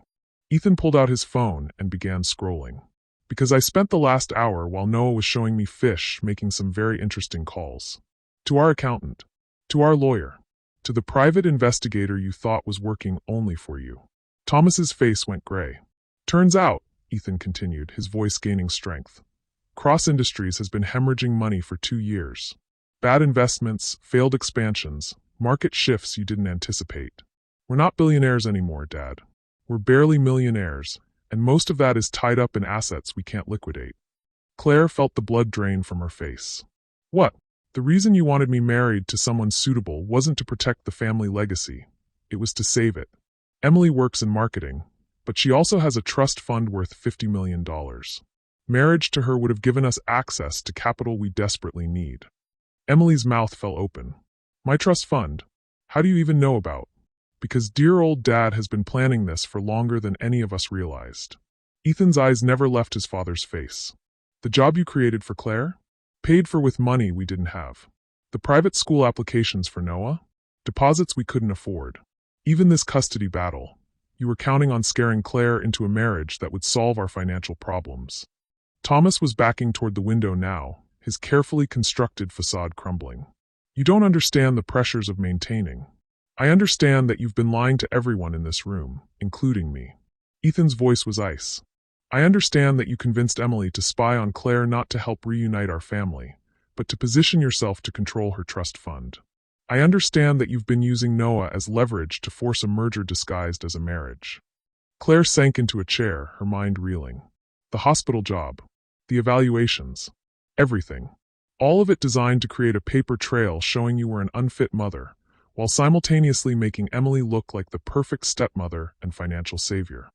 Ethan pulled out his phone and began scrolling. Because I spent the last hour while Noah was showing me fish making some very interesting calls. To our accountant. To our lawyer. To the private investigator you thought was working only for you. Thomas's face went gray. Turns out, Ethan continued, his voice gaining strength, Cross Industries has been hemorrhaging money for 2 years. Bad investments, failed expansions, market shifts you didn't anticipate. We're not billionaires anymore, Dad. We're barely millionaires, and most of that is tied up in assets we can't liquidate. Claire felt the blood drain from her face. What? The reason you wanted me married to someone suitable wasn't to protect the family legacy. It was to save it. Emily works in marketing, but she also has a trust fund worth $50 million. Marriage to her would have given us access to capital we desperately need. Emily's mouth fell open. My trust fund? How do you even know about? Because dear old Dad has been planning this for longer than any of us realized. Ethan's eyes never left his father's face. The job you created for Claire? Paid for with money we didn't have. The private school applications for Noah? Deposits we couldn't afford. Even this custody battle. You were counting on scaring Claire into a marriage that would solve our financial problems. Thomas was backing toward the window now, his carefully constructed facade crumbling. You don't understand the pressures of maintaining. I understand that you've been lying to everyone in this room, including me. Ethan's voice was ice. I understand that you convinced Emily to spy on Claire not to help reunite our family, but to position yourself to control her trust fund. I understand that you've been using Noah as leverage to force a merger disguised as a marriage. Claire sank into a chair, her mind reeling. The hospital job, the evaluations, everything. All of it designed to create a paper trail showing you were an unfit mother, while simultaneously making Emily look like the perfect stepmother and financial savior.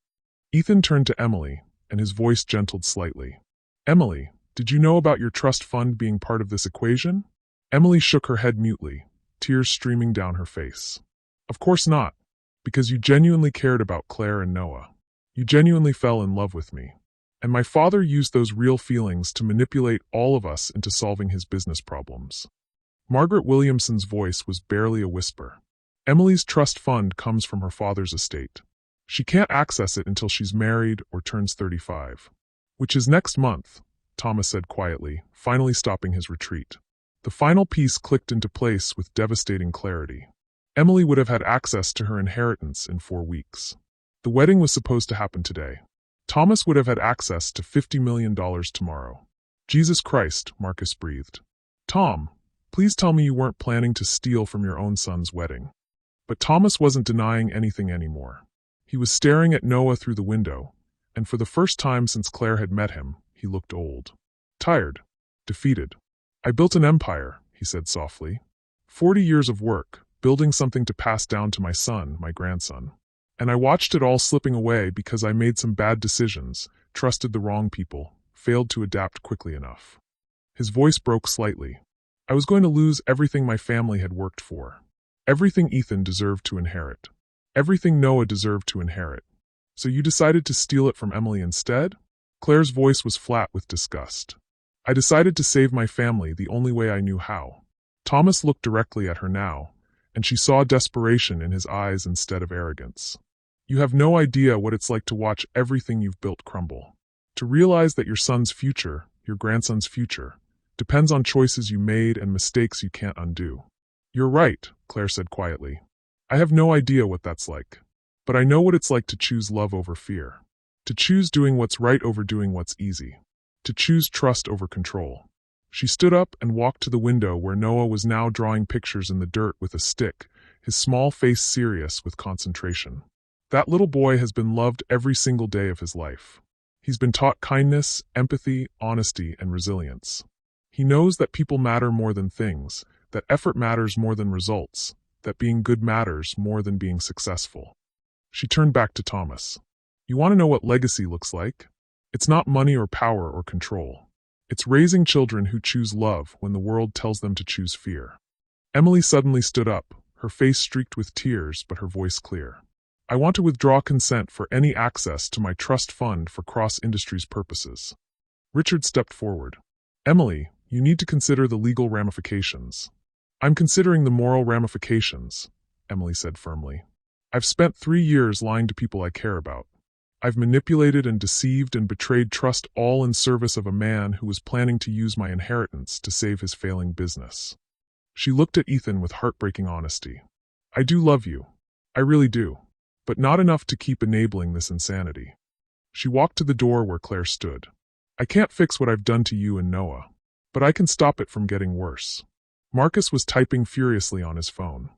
Ethan turned to Emily, and his voice gentled slightly. Emily, did you know about your trust fund being part of this equation? Emily shook her head mutely, tears streaming down her face. Of course not, because you genuinely cared about Claire and Noah. You genuinely fell in love with me. And my father used those real feelings to manipulate all of us into solving his business problems. Margaret Williamson's voice was barely a whisper. Emily's trust fund comes from her father's estate. She can't access it until she's married or turns 35. Which is next month, Thomas said quietly, finally stopping his retreat. The final piece clicked into place with devastating clarity. Emily would have had access to her inheritance in 4 weeks. The wedding was supposed to happen today. Thomas would have had access to $50 million tomorrow. Jesus Christ, Marcus breathed. Tom, please tell me you weren't planning to steal from your own son's wedding. But Thomas wasn't denying anything anymore. He was staring at Noah through the window, and for the first time since Claire had met him, he looked old. Tired. Defeated. I built an empire, he said softly. 40 years of work, building something to pass down to my son, my grandson. And I watched it all slipping away because I made some bad decisions, trusted the wrong people, failed to adapt quickly enough. His voice broke slightly. I was going to lose everything my family had worked for. Everything Ethan deserved to inherit. Everything Noah deserved to inherit. So you decided to steal it from Emily instead? Claire's voice was flat with disgust. I decided to save my family the only way I knew how. Thomas looked directly at her now, and she saw desperation in his eyes instead of arrogance. You have no idea what it's like to watch everything you've built crumble. To realize that your son's future, your grandson's future, depends on choices you made and mistakes you can't undo. You're right, Claire said quietly. I have no idea what that's like. But I know what it's like to choose love over fear. To choose doing what's right over doing what's easy. To choose trust over control. She stood up and walked to the window where Noah was now drawing pictures in the dirt with a stick, his small face serious with concentration. That little boy has been loved every single day of his life. He's been taught kindness, empathy, honesty, and resilience. He knows that people matter more than things, that effort matters more than results, that being good matters more than being successful. She turned back to Thomas. You want to know what legacy looks like? It's not money or power or control. It's raising children who choose love when the world tells them to choose fear. Emily suddenly stood up, her face streaked with tears but her voice clear. I want to withdraw consent for any access to my trust fund for cross-industries purposes. Richard stepped forward. Emily, you need to consider the legal ramifications. I'm considering the moral ramifications, Emily said firmly. I've spent 3 years lying to people I care about. I've manipulated and deceived and betrayed trust all in service of a man who was planning to use my inheritance to save his failing business. She looked at Ethan with heartbreaking honesty. I do love you. I really do. But not enough to keep enabling this insanity. She walked to the door where Claire stood. I can't fix what I've done to you and Noah, but I can stop it from getting worse. Marcus was typing furiously on his phone.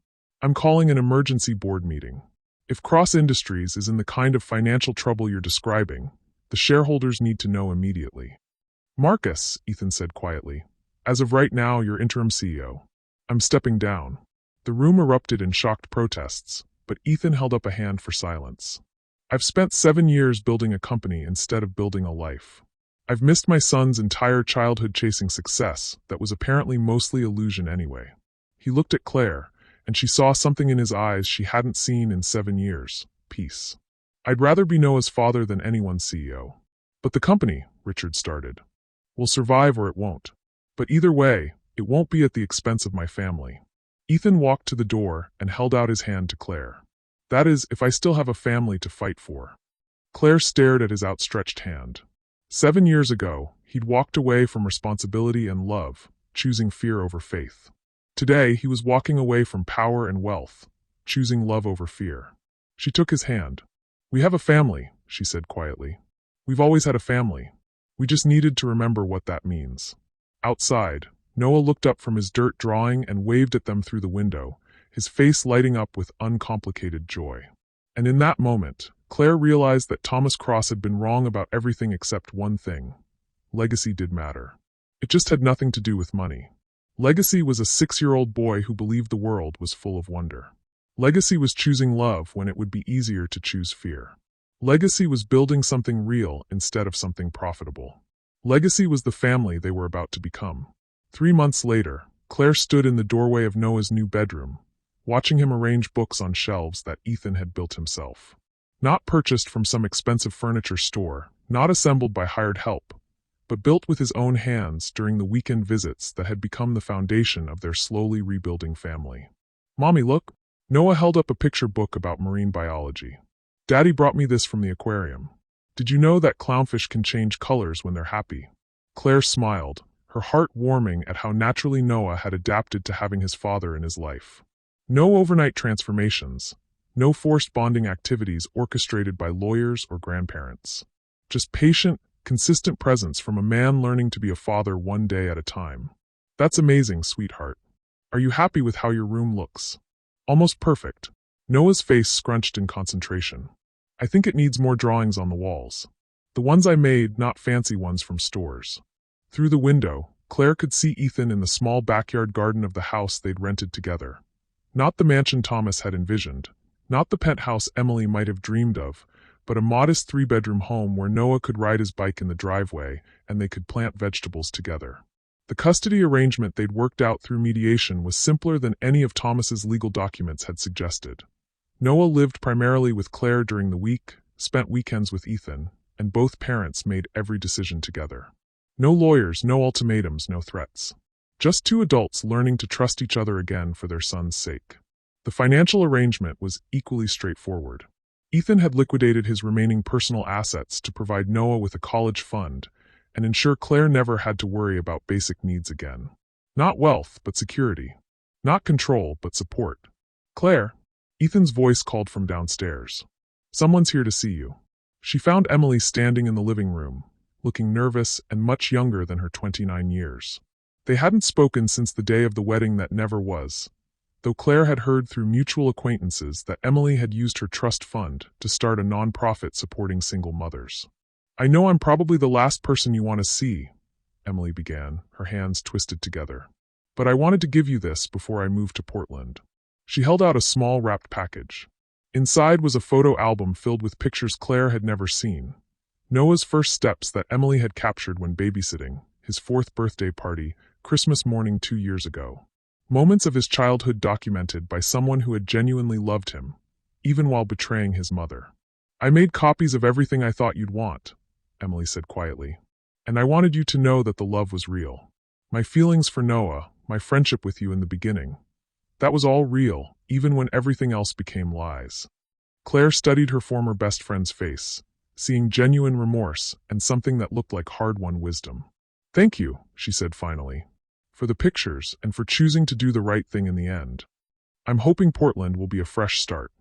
I'm calling an emergency board meeting. If Cross Industries is in the kind of financial trouble you're describing, the shareholders need to know immediately. Marcus, Ethan said quietly, as of right now, you're interim CEO. I'm stepping down. The room erupted in shocked protests, but Ethan held up a hand for silence. I've spent 7 years building a company instead of building a life. I've missed my son's entire childhood chasing success that was apparently mostly illusion anyway. He looked at Claire, and she saw something in his eyes she hadn't seen in 7 years, peace. I'd rather be Noah's father than anyone's CEO. But the company, Richard started, will survive or it won't. But either way, it won't be at the expense of my family. Ethan walked to the door and held out his hand to Claire. That is, if I still have a family to fight for. Claire stared at his outstretched hand. 7 years ago, he'd walked away from responsibility and love, choosing fear over faith. Today, he was walking away from power and wealth, choosing love over fear. She took his hand. We have a family, she said quietly. We've always had a family. We just needed to remember what that means. Outside, Noah looked up from his dirt drawing and waved at them through the window, his face lighting up with uncomplicated joy. And in that moment, Claire realized that Thomas Cross had been wrong about everything except one thing. Legacy did matter. It just had nothing to do with money. Legacy was a 6-year-old boy who believed the world was full of wonder. Legacy was choosing love when it would be easier to choose fear. Legacy was building something real instead of something profitable. Legacy was the family they were about to become. 3 months later, Claire stood in the doorway of Noah's new bedroom, watching him arrange books on shelves that Ethan had built himself. Not purchased from some expensive furniture store, not assembled by hired help, but built with his own hands during the weekend visits that had become the foundation of their slowly rebuilding family. Mommy, look. Noah held up a picture book about marine biology. Daddy brought me this from the aquarium. Did you know that clownfish can change colors when they're happy? Claire smiled, her heart warming at how naturally Noah had adapted to having his father in his life. No overnight transformations, no forced bonding activities orchestrated by lawyers or grandparents. Just patient, consistent presence from a man learning to be a father one day at a time. That's amazing, sweetheart. Are you happy with how your room looks? Almost perfect. Noah's face scrunched in concentration. I think it needs more drawings on the walls. The ones I made, not fancy ones from stores. Through the window, Claire could see Ethan in the small backyard garden of the house they'd rented together. Not the mansion Thomas had envisioned, Not the penthouse Emily might have dreamed of, but a modest 3-bedroom home where Noah could ride his bike in the driveway and they could plant vegetables together. The custody arrangement they'd worked out through mediation was simpler than any of Thomas's legal documents had suggested. Noah lived primarily with Claire during the week, spent weekends with Ethan, and both parents made every decision together. No lawyers, no ultimatums, no threats. Just two adults learning to trust each other again for their son's sake. The financial arrangement was equally straightforward. Ethan had liquidated his remaining personal assets to provide Noah with a college fund and ensure Claire never had to worry about basic needs again. Not wealth, but security. Not control, but support. Claire, Ethan's voice called from downstairs. Someone's here to see you. She found Emily standing in the living room, looking nervous and much younger than her 29 years. They hadn't spoken since the day of the wedding that never was, though Claire had heard through mutual acquaintances that Emily had used her trust fund to start a nonprofit supporting single mothers. I know I'm probably the last person you want to see, Emily began, her hands twisted together. But I wanted to give you this before I moved to Portland. She held out a small wrapped package. Inside was a photo album filled with pictures Claire had never seen. Noah's first steps that Emily had captured when babysitting, his 4th birthday party, Christmas morning 2 years ago. Moments of his childhood documented by someone who had genuinely loved him, even while betraying his mother. I made copies of everything I thought you'd want, Emily said quietly. And I wanted you to know that the love was real. My feelings for Noah, my friendship with you in the beginning. That was all real, even when everything else became lies. Claire studied her former best friend's face, seeing genuine remorse and something that looked like hard-won wisdom. Thank you, she said finally, for the pictures and for choosing to do the right thing in the end. I'm hoping Portland will be a fresh start.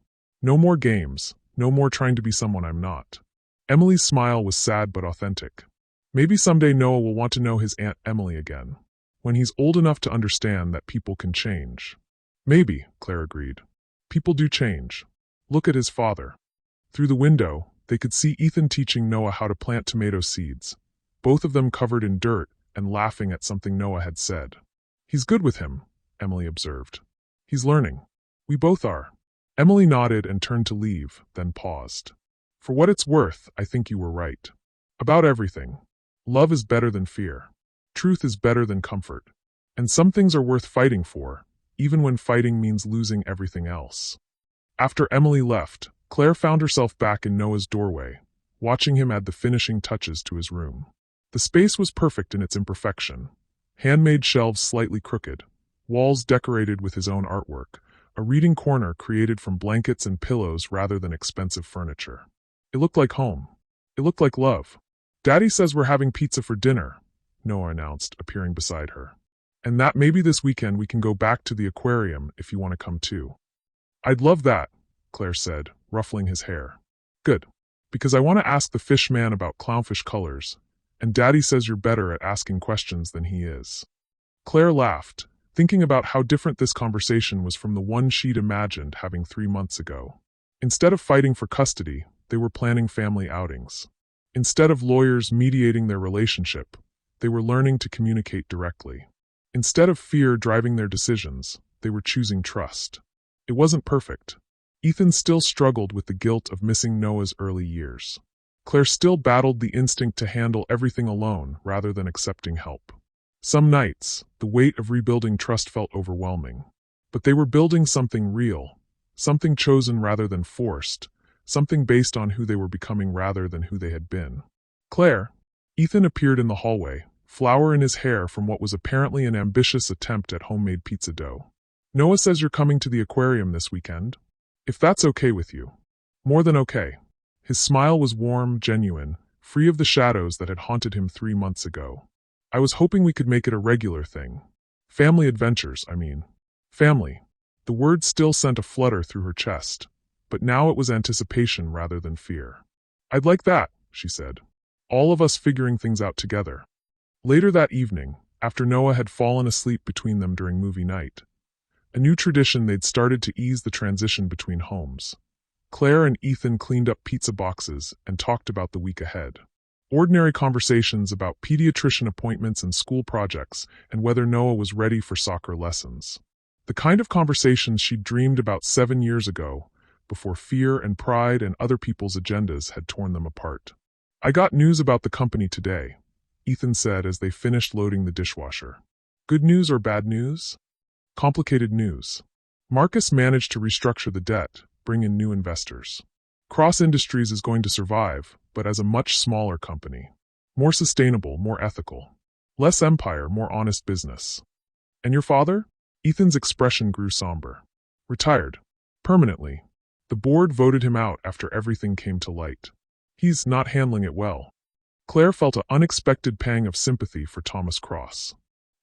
No more games, no more trying to be someone I'm not. Emily's smile was sad but authentic. Maybe someday Noah will want to know his Aunt Emily again, when he's old enough to understand that people can change. Maybe, Claire agreed. People do change. Look at his father. Through the window, they could see Ethan teaching Noah how to plant tomato seeds, both of them covered in dirt and laughing at something Noah had said. He's good with him, Emily observed. He's learning. We both are. Emily nodded and turned to leave, then paused. For what it's worth, I think you were right. About everything. Love is better than fear. Truth is better than comfort. And some things are worth fighting for, even when fighting means losing everything else. After Emily left, Claire found herself back in Noah's doorway, watching him add the finishing touches to his room. The space was perfect in its imperfection. Handmade shelves slightly crooked, walls decorated with his own artwork, a reading corner created from blankets and pillows rather than expensive furniture. It looked like home. It looked like love. Daddy says we're having pizza for dinner, Noah announced, appearing beside her. And that maybe this weekend we can go back to the aquarium if you want to come too. I'd love that, Claire said, ruffling his hair. Good. Because I want to ask the fish man about clownfish colors, and Daddy says you're better at asking questions than he is. Claire laughed, thinking about how different this conversation was from the one she'd imagined having 3 months ago. Instead of fighting for custody, they were planning family outings. Instead of lawyers mediating their relationship, they were learning to communicate directly. Instead of fear driving their decisions, they were choosing trust. It wasn't perfect. Ethan still struggled with the guilt of missing Noah's early years. Claire still battled the instinct to handle everything alone rather than accepting help. Some nights, the weight of rebuilding trust felt overwhelming. But they were building something real, something chosen rather than forced, something based on who they were becoming rather than who they had been. Claire, Ethan appeared in the hallway, flour in his hair from what was apparently an ambitious attempt at homemade pizza dough. Noah says you're coming to the aquarium this weekend. If that's okay with you. More than okay. His smile was warm, genuine, free of the shadows that had haunted him 3 months ago. I was hoping we could make it a regular thing. Family adventures, I mean. Family. The word still sent a flutter through her chest, but now it was anticipation rather than fear. I'd like that, she said. All of us figuring things out together. Later that evening, after Noah had fallen asleep between them during movie night, a new tradition they'd started to ease the transition between homes. Claire and Ethan cleaned up pizza boxes and talked about the week ahead. Ordinary conversations about pediatrician appointments and school projects and whether Noah was ready for soccer lessons. The kind of conversations she'd dreamed about 7 years ago, before fear and pride and other people's agendas had torn them apart. "I got news about the company today," Ethan said as they finished loading the dishwasher. "Good news or bad news?" "Complicated news. Marcus managed to restructure the debt, bring in new investors. Cross Industries is going to survive, but as a much smaller company. More sustainable, more ethical. Less empire, more honest business." "And your father?" Ethan's expression grew somber. "Retired. Permanently. The board voted him out after everything came to light. He's not handling it well." Claire felt an unexpected pang of sympathy for Thomas Cross.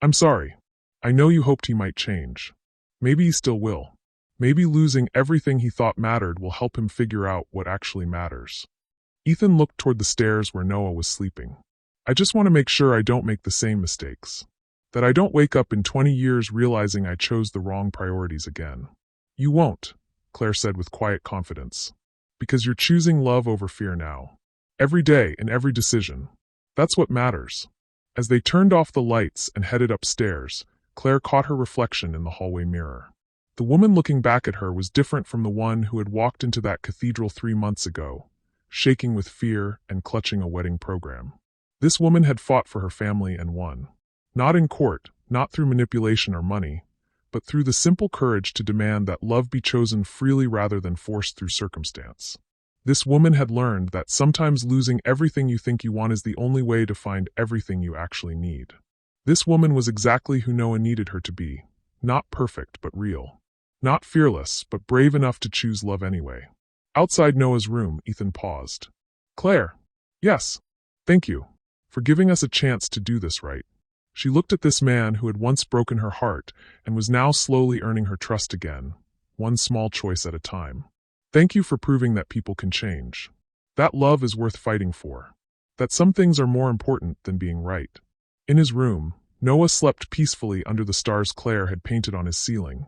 "I'm sorry. I know you hoped he might change. Maybe he still will. Maybe losing everything he thought mattered will help him figure out what actually matters." Ethan looked toward the stairs where Noah was sleeping. "I just want to make sure I don't make the same mistakes. That I don't wake up in 20 years realizing I chose the wrong priorities again." "You won't," Claire said with quiet confidence. "Because you're choosing love over fear now. Every day, in every decision. That's what matters." As they turned off the lights and headed upstairs, Claire caught her reflection in the hallway mirror. The woman looking back at her was different from the one who had walked into that cathedral 3 months ago, shaking with fear and clutching a wedding program. This woman had fought for her family and won. Not in court, not through manipulation or money, but through the simple courage to demand that love be chosen freely rather than forced through circumstance. This woman had learned that sometimes losing everything you think you want is the only way to find everything you actually need. This woman was exactly who Noah needed her to be. Not perfect, but real. Not fearless, but brave enough to choose love anyway. Outside Noah's room, Ethan paused. "Claire." "Yes. Thank you. For giving us a chance to do this right." She looked at this man who had once broken her heart and was now slowly earning her trust again, one small choice at a time. "Thank you for proving that people can change. That love is worth fighting for. That some things are more important than being right." In his room, Noah slept peacefully under the stars Claire had painted on his ceiling,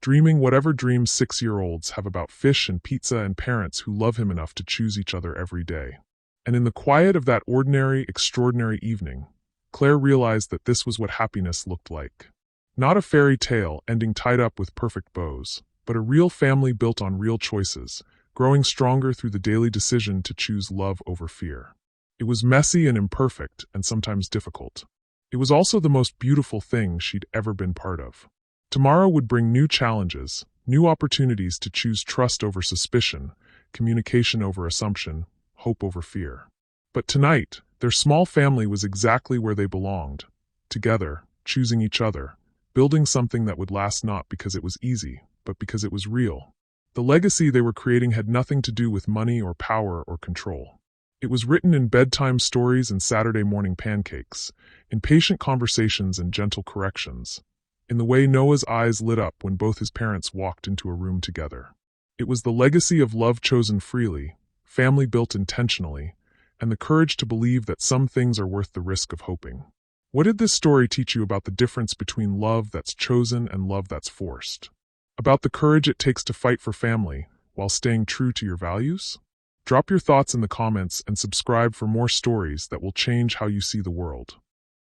dreaming whatever dreams 6-year-olds have about fish and pizza and parents who love him enough to choose each other every day. And in the quiet of that ordinary, extraordinary evening, Claire realized that this was what happiness looked like. Not a fairy tale ending tied up with perfect bows, but a real family built on real choices, growing stronger through the daily decision to choose love over fear. It was messy and imperfect, and sometimes difficult. It was also the most beautiful thing she'd ever been part of. Tomorrow would bring new challenges, new opportunities to choose trust over suspicion, communication over assumption, hope over fear. But tonight, their small family was exactly where they belonged, together, choosing each other, building something that would last not because it was easy, but because it was real. The legacy they were creating had nothing to do with money or power or control. It was written in bedtime stories and Saturday morning pancakes, in patient conversations and gentle corrections, in the way Noah's eyes lit up when both his parents walked into a room together. It was the legacy of love chosen freely, family built intentionally, and the courage to believe that some things are worth the risk of hoping. What did this story teach you about the difference between love that's chosen and love that's forced? About the courage it takes to fight for family while staying true to your values? Drop your thoughts in the comments and subscribe for more stories that will change how you see the world.